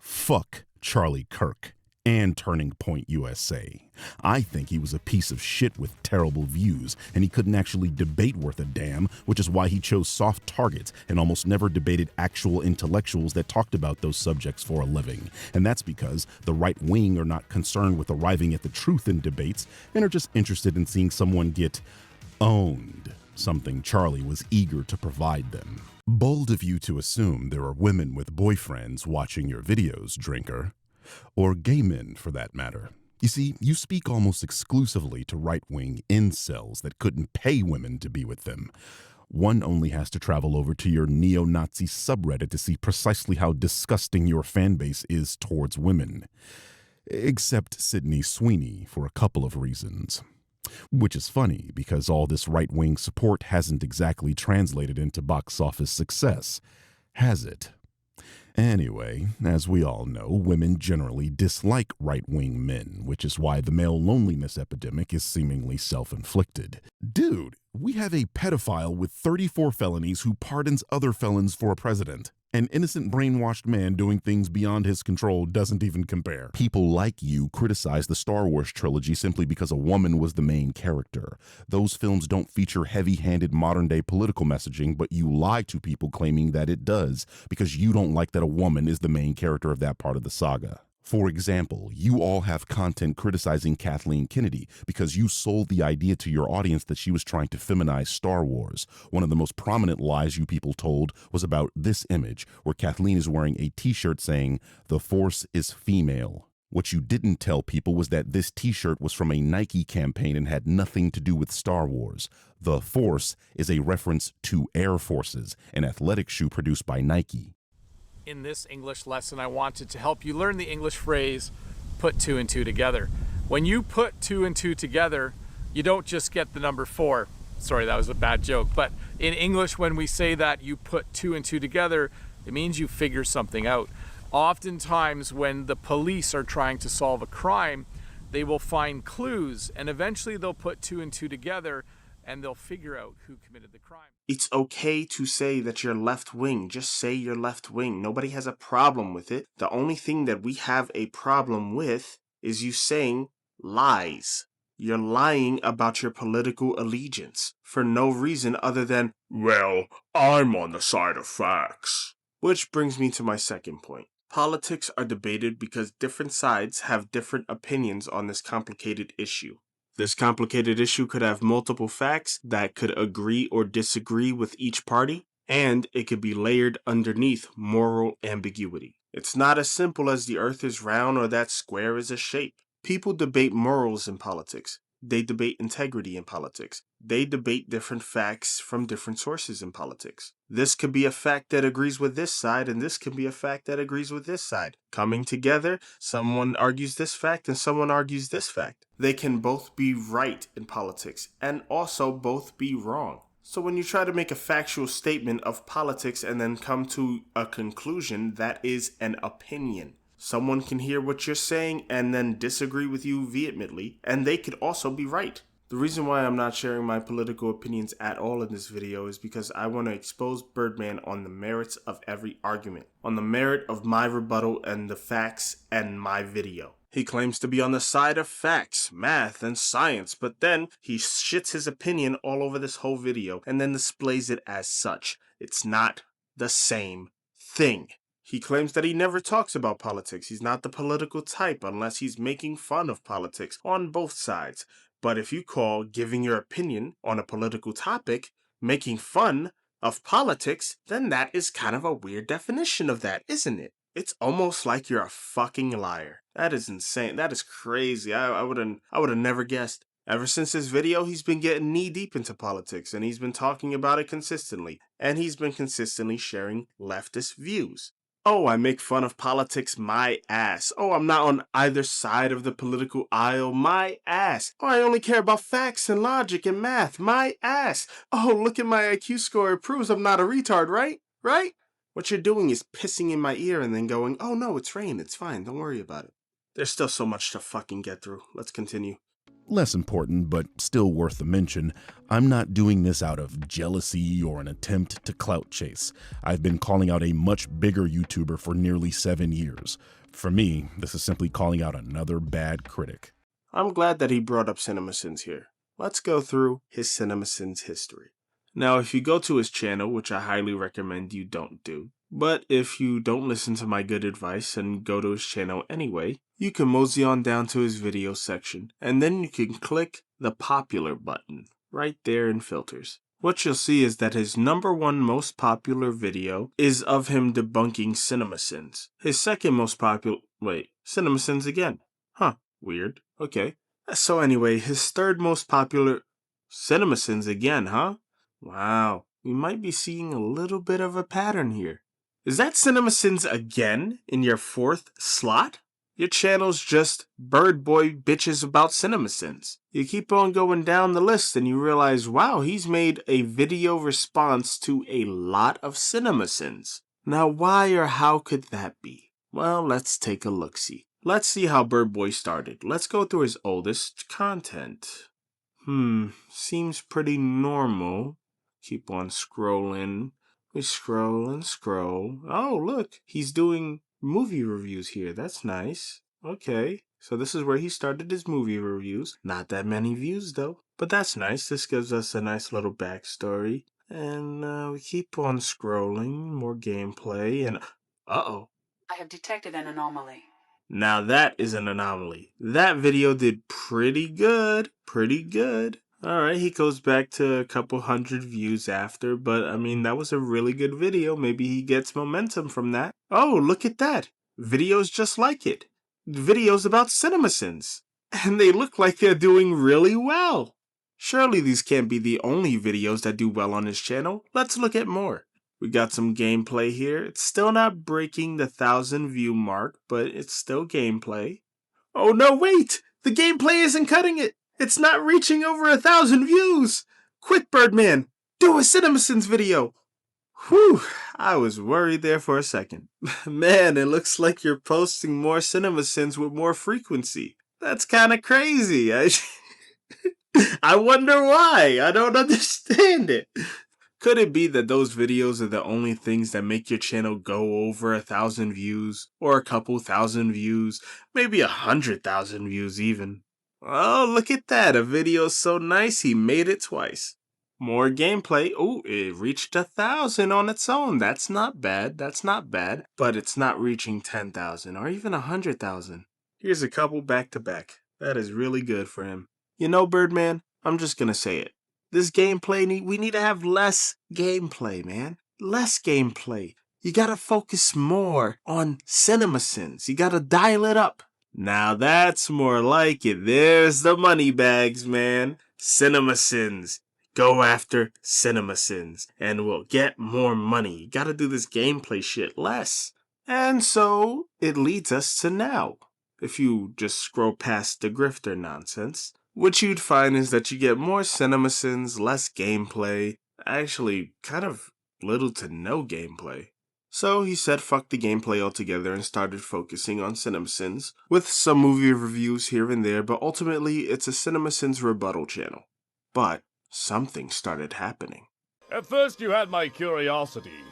Speaker 1: fuck Charlie Kirk and Turning Point USA. I think he was a piece of shit with terrible views, and he couldn't actually debate worth a damn, which is why he chose soft targets and almost never debated actual intellectuals that talked about those subjects for a living. And that's because the right wing are not concerned with arriving at the truth in debates and are just interested in seeing someone get owned, something Charlie was eager to provide them. Bold of you to assume there are women with boyfriends watching your videos, drinker. Or gay men, for that matter. You see, you speak almost exclusively to right-wing incels that couldn't pay women to be with them. One only has to travel over to your neo-Nazi subreddit to see precisely how disgusting your fanbase is towards women. Except Sydney Sweeney, for a couple of reasons. Which is funny, because all this right-wing support hasn't exactly translated into box office success, has it? Anyway, as we all know, women generally dislike right-wing men, which is why the male loneliness epidemic is seemingly self-inflicted. Dude, we have a pedophile with 34 felonies who pardons other felons for a president. An innocent brainwashed man doing things beyond his control doesn't even compare. People like you criticize the Star Wars trilogy simply because a woman was the main character. Those films don't feature heavy-handed modern-day political messaging, but you lie to people claiming that it does because you don't like that a woman is the main character of that part of the saga. For example, you all have content criticizing Kathleen Kennedy because you sold the idea to your audience that she was trying to feminize Star Wars. One of the most prominent lies you people told was about this image, where Kathleen is wearing a t-shirt saying, "The Force is female." What you didn't tell people was that this t-shirt was from a Nike campaign and had nothing to do with Star Wars. The Force is a reference to Air Forces, an athletic shoe produced by Nike.
Speaker 14: In this English lesson, I wanted to help you learn the English phrase, put two and two together. When you put two and two together, you don't just get the number 4. Sorry, that was a bad joke. But in English, when we say that you put two and two together, it means you figure something out. Oftentimes, when the police are trying to solve a crime, they will find clues, and eventually they'll put two and two together, and they'll figure out who committed the crime.
Speaker 2: It's okay to say that you're left-wing. Just say you're left-wing. Nobody has a problem with it. The only thing that we have a problem with is you saying lies. You're lying about your political allegiance for no reason other than, well, I'm on the side of facts. Which brings me to my second point. Politics are debated because different sides have different opinions on this complicated issue. This complicated issue could have multiple facts that could agree or disagree with each party, and it could be layered underneath moral ambiguity. It's not as simple as the earth is round or that square is a shape. People debate morals in politics. They debate integrity in politics. They debate different facts from different sources in politics. This could be a fact that agrees with this side, and this can be a fact that agrees with this side. Coming together, someone argues this fact and someone argues this fact. They can both be right in politics and also both be wrong. So when you try to make a factual statement of politics and then come to a conclusion, that is an opinion. Someone can hear what you're saying and then disagree with you vehemently, and they could also be right. The reason why I'm not sharing my political opinions at all in this video is because I want to expose Birdman on the merits of every argument, on the merit of my rebuttal and the facts and my video. He claims to be on the side of facts, math, and science, but then he shits his opinion all over this whole video and then displays it as such. It's not the same thing. He claims that he never talks about politics. He's not the political type unless he's making fun of politics on both sides. But if you call giving your opinion on a political topic making fun, of politics, then that is kind of a weird definition of that, isn't it? It's almost like you're a fucking liar. That is insane. That is crazy. I would have never guessed. Ever since this video, he's been getting knee deep into politics, and he's been talking about it consistently, and he's been consistently sharing leftist views. Oh, I make fun of politics, my ass. Oh, I'm not on either side of the political aisle, my ass. Oh, I only care about facts and logic and math, my ass. Oh, look at my IQ score. It proves I'm not a retard, right? Right? What you're doing is pissing in my ear and then going, oh no, it's rain, it's fine, don't worry about it. There's still so much to fucking get through. Let's continue.
Speaker 1: Less important, but still worth a mention, I'm not doing this out of jealousy or an attempt to clout chase. I've been calling out a much bigger YouTuber for nearly 7 years. For me, this is simply calling out another bad critic.
Speaker 2: I'm glad that he brought up CinemaSins here. Let's go through his CinemaSins history. Now, if you go to his channel, which I highly recommend you don't do, but if you don't listen to my good advice and go to his channel anyway, you can mosey on down to his video section, and then you can click the popular button right there in filters. What you'll see is that his #1 most popular video is of him debunking CinemaSins. His second most popular, CinemaSins again. Huh, weird. Okay. So anyway, his third most popular, CinemaSins again, huh? Wow, we might be seeing a little bit of a pattern here. Is that CinemaSins again in your 4th slot? Your channel's just bird boy bitches about CinemaSins. You keep on going down the list and you realize, wow, he's made a video response to a lot of CinemaSins. Now why or how could that be? Well, let's take a look-see. Let's see how Bird Boy started. Let's go through his oldest content. Seems pretty normal. Keep on scrolling. We scroll and scroll. Oh, look, he's doing movie reviews here. That's nice. Okay, so this is where he started his movie reviews. Not that many views, though. But that's nice. This gives us a nice little backstory. And we keep on scrolling. More gameplay. And uh-oh.
Speaker 15: I have detected an anomaly.
Speaker 2: Now that is an anomaly. That video did pretty good. Pretty good. Alright, he goes back to a couple hundred views after, but I mean, that was a really good video. Maybe he gets momentum from that. Oh, look at that. Videos just like it. Videos about CinemaSins. And they look like they're doing really well. Surely these can't be the only videos that do well on his channel. Let's look at more. We got some gameplay here. It's still not breaking the 1,000 view mark, but it's still gameplay. Oh no, wait! The gameplay isn't cutting it! It's not reaching over 1,000 views! Quick, Birdman! Do a CinemaSins video! Whew, I was worried there for a second. Man, it looks like you're posting more CinemaSins with more frequency. That's kinda crazy. I wonder why. I don't understand it. Could it be that those videos are the only things that make your channel go over 1,000 views? Or a couple thousand views? Maybe 100,000 views even. Oh, look at that. A video so nice he made it twice. More gameplay. Oh, it reached 1,000 on its own. That's not bad. That's not bad. But it's not reaching 10,000 or even 100,000. Here's a couple back to back. That is really good for him. You know, Birdman, I'm just gonna say it. This gameplay, we need to have less gameplay, man. Less gameplay. You gotta focus more on CinemaSins. You gotta dial it up. Now that's more like it. There's the money bags, man. CinemaSins. Go after CinemaSins, and we'll get more money. You gotta do this gameplay shit less. And so, it leads us to now. If you just scroll past the grifter nonsense, what you'd find is that you get more CinemaSins, less gameplay, actually kind of little to no gameplay. So he said fuck the gameplay altogether and started focusing on CinemaSins, with some movie reviews here and there, but ultimately it's a CinemaSins rebuttal channel. But something started happening.
Speaker 16: At first you had my curiosity,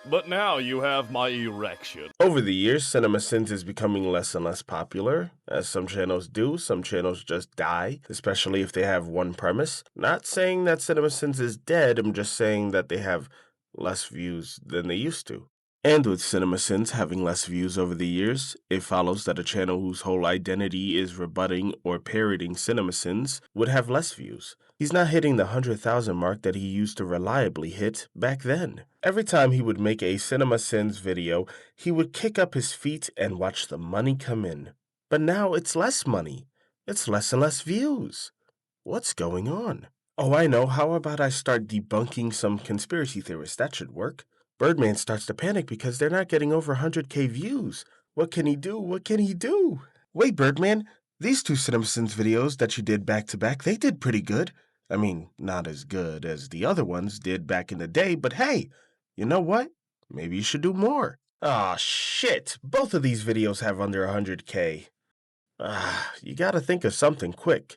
Speaker 16: but now you have my erection.
Speaker 2: Over the years, CinemaSins is becoming less and less popular, as some channels do. Some channels just die, especially if they have one premise. Not saying that CinemaSins is dead, I'm just saying that they have less views than they used to. And with CinemaSins having less views over the years, it follows that a channel whose whole identity is rebutting or parroting CinemaSins would have less views. He's not hitting the 100,000 mark that he used to reliably hit back then. Every time he would make a CinemaSins video, he would kick up his feet and watch the money come in. But now it's less money. It's less and less views. What's going on? Oh, I know. How about I start debunking some conspiracy theorists? That should work. Birdman starts to panic because they're not getting over 100K views. What can he do? What can he do? Wait, Birdman, these two CinemaSins videos that you did back to back, they did pretty good. I mean, not as good as the other ones did back in the day, but hey, you know what? Maybe you should do more. Aw, shit. Both of these videos have under 100K. You gotta think of something quick.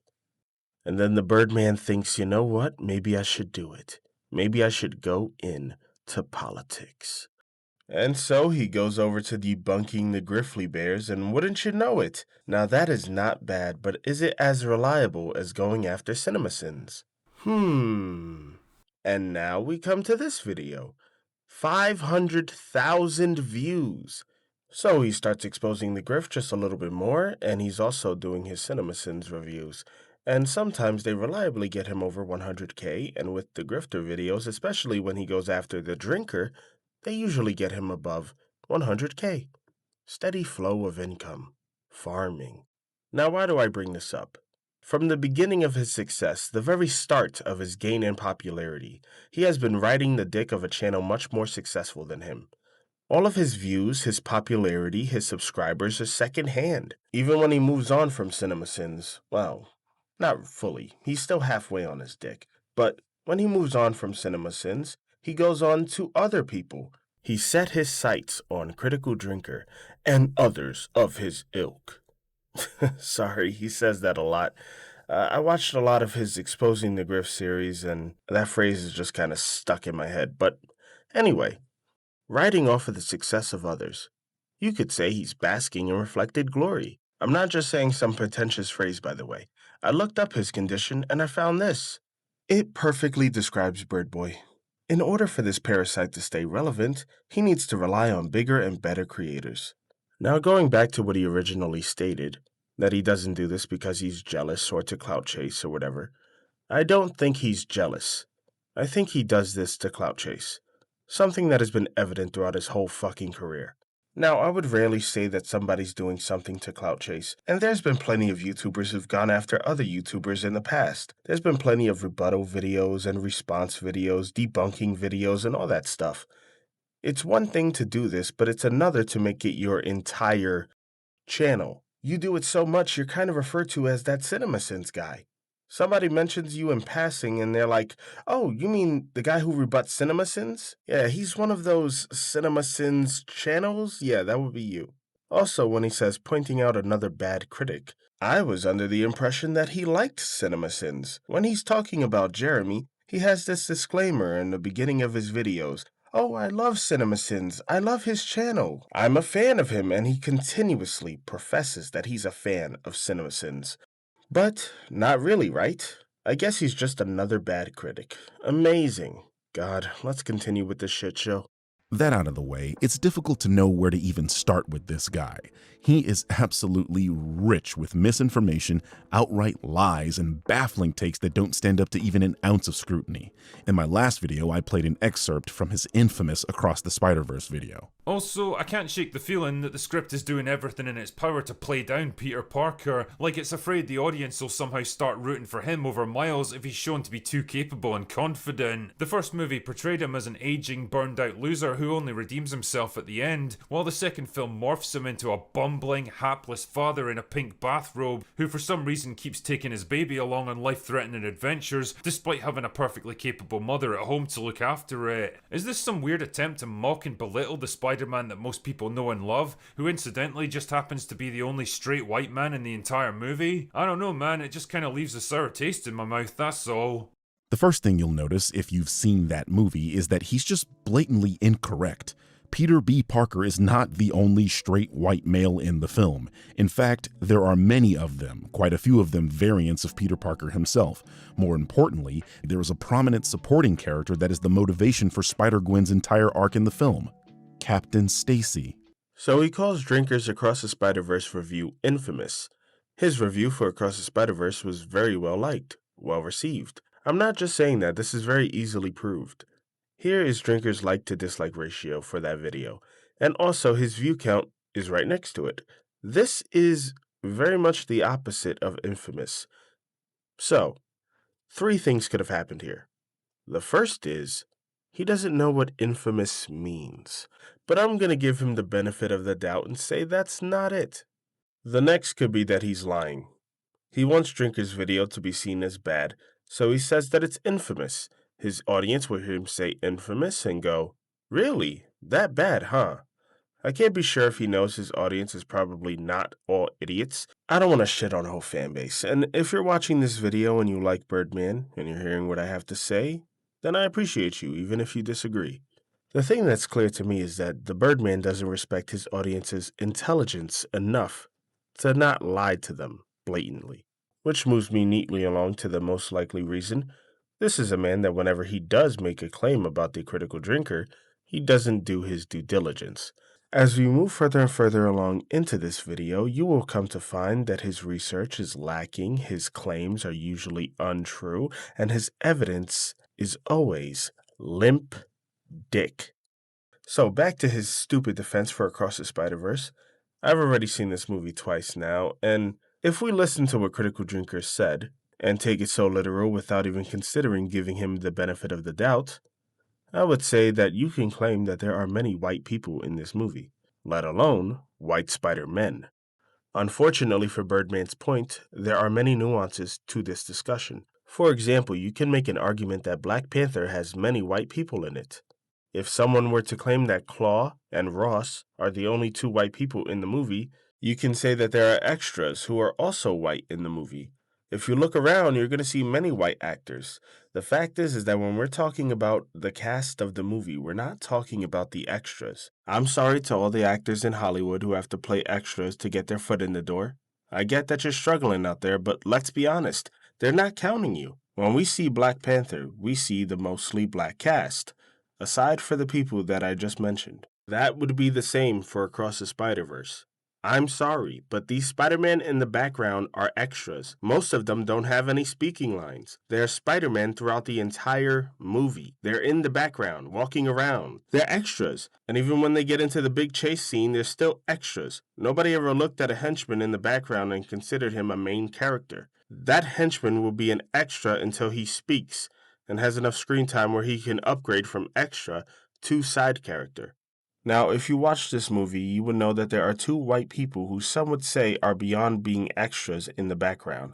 Speaker 2: And then the Birdman thinks, you know what? Maybe I should do it. Maybe I should go in to politics. And so he goes over to debunking the Grizzly Bears, and wouldn't you know it? Now that is not bad, but is it as reliable as going after CinemaSins? And now we come to this video. 500,000 views. So he starts exposing the grift just a little bit more, and he's also doing his CinemaSins reviews. And sometimes they reliably get him over 100K, and with the grifter videos, especially when he goes after the drinker, they usually get him above 100K. Steady flow of income. Farming. Now, why do I bring this up? From the beginning of his success, the very start of his gain in popularity, he has been riding the dick of a channel much more successful than him. All of his views, his popularity, his subscribers are secondhand. Even when he moves on from CinemaSins, well, not fully. He's still halfway on his dick. But when he moves on from CinemaSins, he goes on to other people. He set his sights on Critical Drinker and others of his ilk. Sorry, he says that a lot. I watched a lot of his Exposing the Grift series, and that phrase is just kind of stuck in my head. But anyway, riding off of the success of others, you could say he's basking in reflected glory. I'm not just saying some pretentious phrase, by the way. I looked up his condition, and I found this. It perfectly describes Bird Boy. In order for this parasite to stay relevant, he needs to rely on bigger and better creators. Now, going back to what he originally stated, that he doesn't do this because he's jealous or to clout chase or whatever, I don't think he's jealous. I think he does this to clout chase. Something that has been evident throughout his whole fucking career. Now, I would rarely say that somebody's doing something to clout chase, and there's been plenty of YouTubers who've gone after other YouTubers in the past. There's been plenty of rebuttal videos and response videos, debunking videos, and all that stuff. It's one thing to do this, but it's another to make it your entire channel. You do it so much, you're kind of referred to as that CinemaSins guy. Somebody mentions you in passing, and they're like, oh, you mean the guy who rebuts CinemaSins? Yeah, he's one of those CinemaSins channels? Yeah, that would be you. Also, when he says pointing out another bad critic, I was under the impression that he liked CinemaSins. When he's talking about Jeremy, he has this disclaimer in the beginning of his videos. Oh, I love CinemaSins. I love his channel. I'm a fan of him, and he continuously professes that he's a fan of CinemaSins. But not really, right? I guess he's just another bad critic. Amazing. God, let's continue with this shit show.
Speaker 1: That out of the way, it's difficult to know where to even start with this guy. He is absolutely rich with misinformation, outright lies, and baffling takes that don't stand up to even an ounce of scrutiny. In my last video, I played an excerpt from his infamous Across the Spider-Verse video.
Speaker 4: Also, I can't shake the feeling that the script is doing everything in its power to play down Peter Parker, like it's afraid the audience will somehow start rooting for him over Miles if he's shown to be too capable and confident. The first movie portrayed him as an aging, burned out loser who only redeems himself at the end, while the second film morphs him into a bumbling, hapless father in a pink bathrobe who for some reason keeps taking his baby along on life-threatening adventures despite having a perfectly capable mother at home to look after it. Is this some weird attempt to mock and belittle the Spider-Man that most people know and love, who incidentally just happens to be the only straight white man in the entire movie? I don't know, man, it just kind of leaves a sour taste in my mouth, that's all.
Speaker 1: The first thing you'll notice if you've seen that movie is that he's just blatantly incorrect. Peter B. Parker is not the only straight white male in the film. In fact, there are many of them, quite a few of them variants of Peter Parker himself. More importantly, there is a prominent supporting character that is the motivation for Spider-Gwen's entire arc in the film. Captain Stacy.
Speaker 2: So he calls Drinkers Across the Spider-Verse review infamous. His review for Across the Spider-Verse was very well liked, well received. I'm not just saying that, this is very easily proved. Here is Drinker's like to dislike ratio for that video, and also his view count is right next to it. This is very much the opposite of infamous. So, 3 things could have happened here. The first is, he doesn't know what infamous means, but I'm going to give him the benefit of the doubt and say that's not it. The next could be that he's lying. He wants Drinker's video to be seen as bad, so he says that it's infamous. His audience will hear him say infamous and go, "Really? That bad, huh?" I can't be sure if he knows his audience is probably not all idiots. I don't want to shit on a whole fan base, and if you're watching this video and you like Birdman and you're hearing what I have to say, then I appreciate you, even if you disagree. The thing that's clear to me is that the Birdman doesn't respect his audience's intelligence enough to not lie to them blatantly. Which moves me neatly along to the most likely reason. This is a man that whenever he does make a claim about the critical drinker, he doesn't do his due diligence. As we move further and further along into this video, you will come to find that his research is lacking, his claims are usually untrue, and his evidence is always limp dick. So back to his stupid defense for Across the Spider-Verse. I've already seen this movie twice now, and if we listen to what Critical Drinker said, and take it so literal without even considering giving him the benefit of the doubt, I would say that you can claim that there are many white people in this movie, let alone white Spider-Men. Unfortunately for Birdman's point, there are many nuances to this discussion. For example, you can make an argument that Black Panther has many white people in it. If someone were to claim that Claw and Ross are the only 2 white people in the movie, you can say that there are extras who are also white in the movie. If you look around, you're going to see many white actors. The fact is that when we're talking about the cast of the movie, we're not talking about the extras. I'm sorry to all the actors in Hollywood who have to play extras to get their foot in the door. I get that you're struggling out there, but let's be honest, they're not counting you. When we see Black Panther, we see the mostly black cast, aside for the people that I just mentioned. That would be the same for Across the Spider-Verse. I'm sorry, but these Spider-Man in the background are extras. Most of them don't have any speaking lines. They're Spider-Man throughout the entire movie. They're in the background, walking around. They're extras. And even when they get into the big chase scene, they're still extras. Nobody ever looked at a henchman in the background and considered him a main character. That henchman will be an extra until he speaks and has enough screen time where he can upgrade from extra to side character. Now, if you watch this movie, you would know that there are 2 white people who some would say are beyond being extras in the background.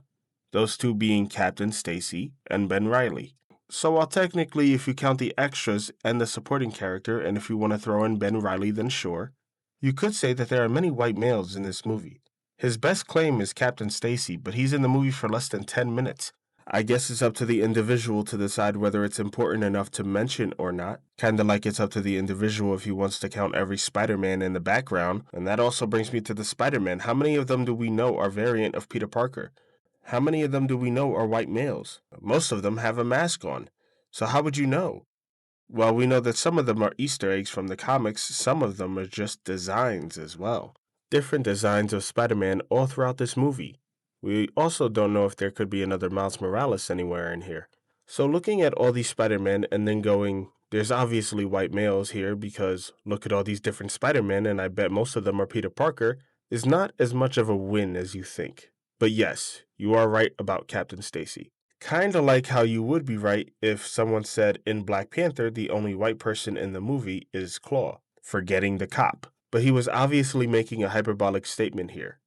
Speaker 2: Those 2 being Captain Stacy and Ben Reilly. So while technically if you count the extras and the supporting character, and if you want to throw in Ben Reilly, then sure, you could say that there are many white males in this movie. His best claim is Captain Stacy, but he's in the movie for less than 10 minutes. I guess it's up to the individual to decide whether it's important enough to mention or not. Kinda like it's up to the individual if he wants to count every Spider-Man in the background. And that also brings me to the Spider-Man. How many of them do we know are variant of Peter Parker? How many of them do we know are white males? Most of them have a mask on. So how would you know? Well, we know that some of them are Easter eggs from the comics. Some of them are just designs as well. Different designs of Spider-Man all throughout this movie. We also don't know if there could be another Miles Morales anywhere in here. So looking at all these Spider-Men and then going, there's obviously white males here because look at all these different Spider-Men and I bet most of them are Peter Parker, is not as much of a win as you think. But yes, you are right about Captain Stacy. Kinda like how you would be right if someone said in Black Panther the only white person in the movie is Claw, forgetting the cop. But he was obviously making a hyperbolic statement here.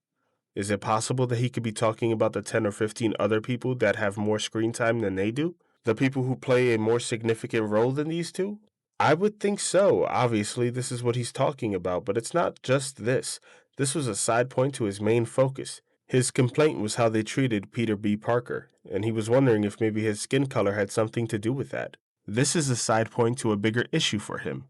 Speaker 2: Is it possible that he could be talking about the 10 or 15 other people that have more screen time than they do? The people who play a more significant role than these 2? I would think so. Obviously, this is what he's talking about, but it's not just this. This was a side point to his main focus. His complaint was how they treated Peter B. Parker, and he was wondering if maybe his skin color had something to do with that. This is a side point to a bigger issue for him.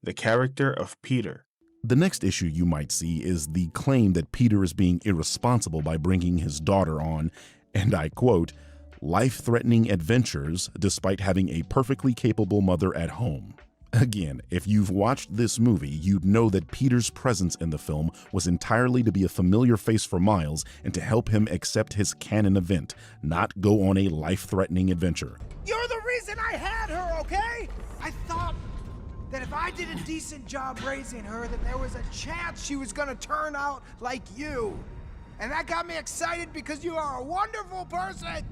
Speaker 2: The character of Peter.
Speaker 1: The next issue you might see is the claim that Peter is being irresponsible by bringing his daughter on, and I quote, life-threatening adventures despite having a perfectly capable mother at home, Again, if you've watched this movie, you'd know that Peter's presence in the film was entirely to be a familiar face for Miles and to help him accept his canon event, not go on a life-threatening adventure.
Speaker 17: You're the reason I had her, okay? I thought that if I did a decent job raising her, that there was a chance she was gonna turn out like you. And that got me excited because you are a wonderful person,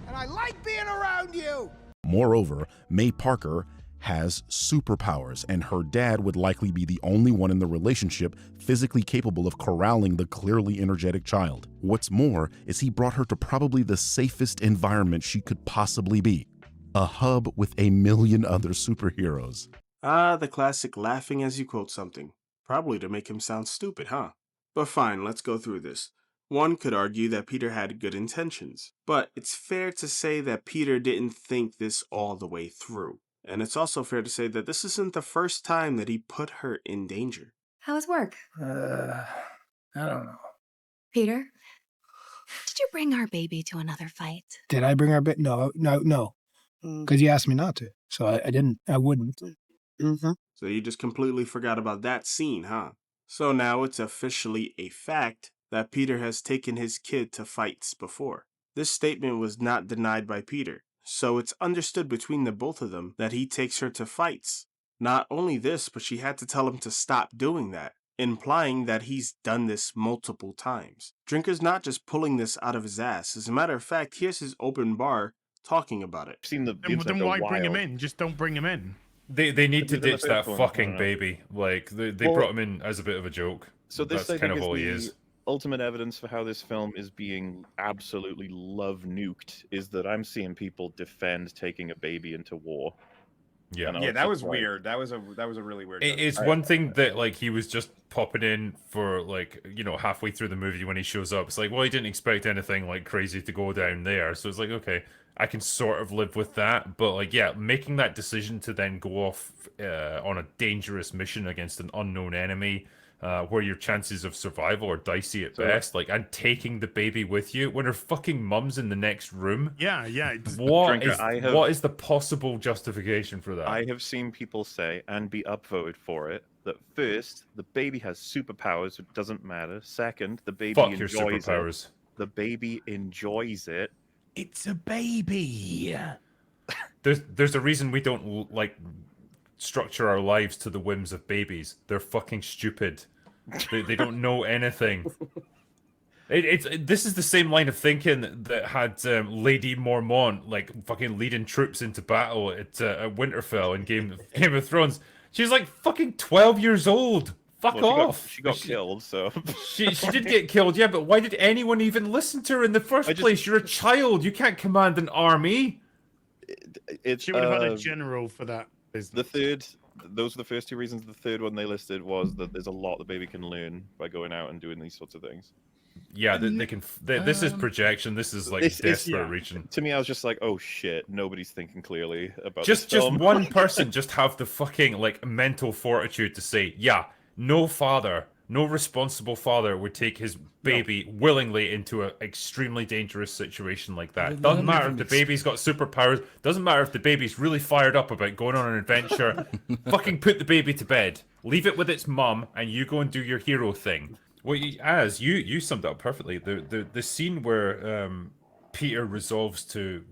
Speaker 17: and I like being around you.
Speaker 1: Moreover, May Parker has superpowers, and her dad would likely be the only one in the relationship physically capable of corralling the clearly energetic child. What's more is he brought her to probably the safest environment she could possibly be, a hub with a million other superheroes.
Speaker 2: Ah, the classic laughing as you quote something. Probably to make him sound stupid, huh? But fine, let's go through this. One could argue that Peter had good intentions, but it's fair to say that Peter didn't think this all the way through. And it's also fair to say that this isn't the first time that he put her in danger.
Speaker 18: How's work?
Speaker 17: I don't know.
Speaker 18: Peter, did you bring our baby to another fight?
Speaker 17: Did I bring our bit? No. Because you asked me not to. So I didn't. I wouldn't.
Speaker 2: So you just completely forgot about that scene, huh? So now it's officially a fact that Peter has taken his kid to fights before. This statement was not denied by Peter, so it's understood between the both of them that he takes her to fights. Not only this, but she had to tell him to stop doing that, implying that he's done this multiple times. Drinker's not just pulling this out of his ass. As a matter of fact, here's his open bar talking about it.
Speaker 19: Then why bring him in? Just don't bring him in.
Speaker 4: They need to ditch that fucking baby. Like, they brought him in as a bit of a joke.
Speaker 11: So this,
Speaker 4: That's
Speaker 11: I
Speaker 4: kind
Speaker 11: think,
Speaker 4: of all he
Speaker 11: is
Speaker 4: is.
Speaker 11: the ultimate evidence for how this film is being absolutely love nuked is that I'm seeing people defend taking a baby into war.
Speaker 4: Yeah,
Speaker 20: Yeah, that was weird. That was a really weird.
Speaker 4: It's one thing that, like, he was just popping in for, like, you know, halfway through the movie when he shows up. It's like, well, he didn't expect anything, like, crazy to go down there. So it's like, okay, I can sort of live with that. But, like, yeah, making that decision to then go off on a dangerous mission against an unknown enemy, where your chances of survival are dicey at best, like, and taking the baby with you when her fucking mum's in the next room.
Speaker 19: Yeah.
Speaker 4: What
Speaker 11: Drinker,
Speaker 4: is the possible justification for that?
Speaker 11: I have seen people say, and be upvoted for it, that first, the baby has superpowers, it doesn't matter. Second, the baby
Speaker 4: Fuck your
Speaker 11: enjoys
Speaker 4: superpowers.
Speaker 11: it. The baby enjoys it.
Speaker 19: It's a baby.
Speaker 4: There's a reason we don't, like, structure our lives to the whims of babies. They're fucking stupid. They don't know anything. This is the same line of thinking that had Lady Mormont, like, fucking leading troops into battle at Winterfell in Game of Thrones. She's like fucking 12 years old. Fuck off.
Speaker 11: She got killed, so
Speaker 4: she did get killed, yeah, but why did anyone even listen to her in the first place? You're a child. You can't command an army.
Speaker 19: She would have had a general for that business.
Speaker 11: Those are the first two reasons. The third one they listed was that there's a lot the baby can learn by going out and doing these sorts of things.
Speaker 4: Yeah, they can. This is projection. This is like desperate reaching.
Speaker 11: To me, I was just like, oh shit, nobody's thinking clearly about
Speaker 4: just
Speaker 11: this film.
Speaker 4: one person just have the fucking, like, mental fortitude to say, yeah, no responsible father would take his baby willingly into an extremely dangerous situation like that. Doesn't matter if the baby's got superpowers. Doesn't matter if the baby's really fired up about going on an adventure. Fucking put the baby to bed. Leave it with its mum, and you go and do your hero thing. Well, you summed it up perfectly. The scene where Peter resolves to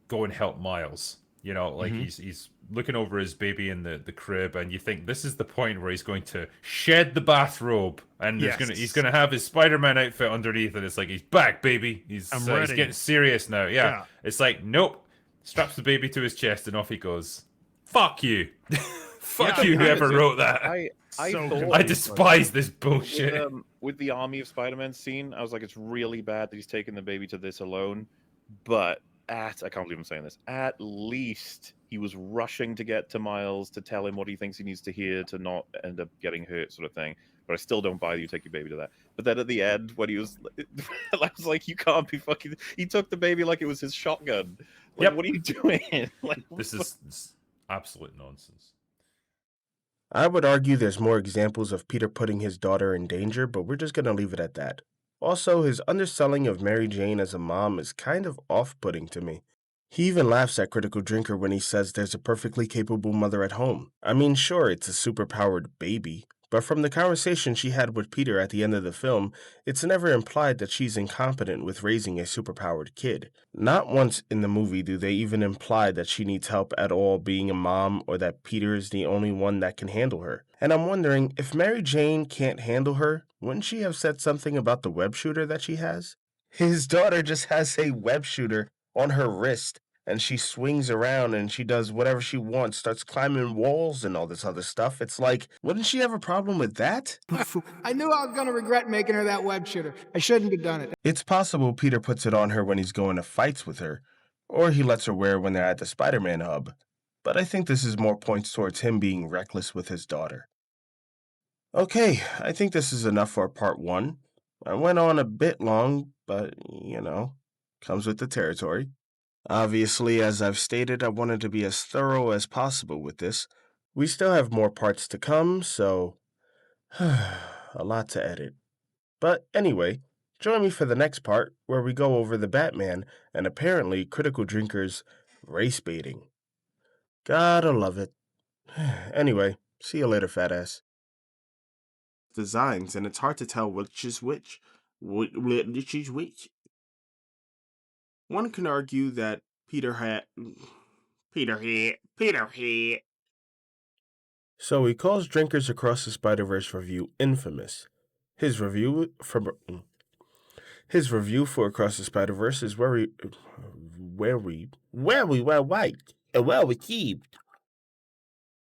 Speaker 4: go and help Miles. You know, like, he's looking over his baby in the crib, and you think this is the point where he's going to shed the bathrobe, and he's gonna have his Spider-Man outfit underneath, and it's like, he's back, baby. He's getting serious now. Yeah. It's like, nope. Straps the baby to his chest, and off he goes. Fuck you. Fuck you, whoever wrote that. I despise this bullshit.
Speaker 11: With the Army of Spider-Man scene, I was like, it's really bad that he's taking the baby to this alone, but I can't believe I'm saying this, at least he was rushing to get to Miles to tell him what he thinks he needs to hear to not end up getting hurt, sort of thing. But I still don't buy that you take your baby to that. But then at the end, when he was, I was like, you can't be fucking, he took the baby like it was his shotgun. Like, what are you doing? Like,
Speaker 4: this is absolute nonsense.
Speaker 2: I would argue there's more examples of Peter putting his daughter in danger, but we're just going to leave it at that. Also, his underselling of Mary Jane as a mom is kind of off-putting to me. He even laughs at Critical Drinker when he says there's a perfectly capable mother at home. I mean, sure, it's a superpowered baby, but from the conversation she had with Peter at the end of the film, it's never implied that she's incompetent with raising a superpowered kid. Not once in the movie do they even imply that she needs help at all being a mom or that Peter is the only one that can handle her. And I'm wondering, if Mary Jane can't handle her, wouldn't she have said something about the web shooter that she has? His daughter just has a web shooter on her wrist, and she swings around and she does whatever she wants, starts climbing walls and all this other stuff. It's like, wouldn't she have a problem with that?
Speaker 17: I knew I was gonna regret making her that web shooter. I shouldn't have done it.
Speaker 2: It's possible Peter puts it on her when he's going to fights with her, or he lets her wear it when they're at the Spider-Man hub. But I think this is more points towards him being reckless with his daughter. Okay, I think this is enough for part 1. I went on a bit long, but, comes with the territory. Obviously, as I've stated, I wanted to be as thorough as possible with this. We still have more parts to come, so a lot to edit. But anyway, join me for the next part where we go over the Batman and apparently Critical Drinker's race baiting. Gotta love it. Anyway, see you later, fat ass. Designs, and it's hard to tell which is which. Which is which. One can argue that Peter had. So he calls Drinkers Across the Spider-Verse review infamous. His review for Across the Spider-Verse is well received.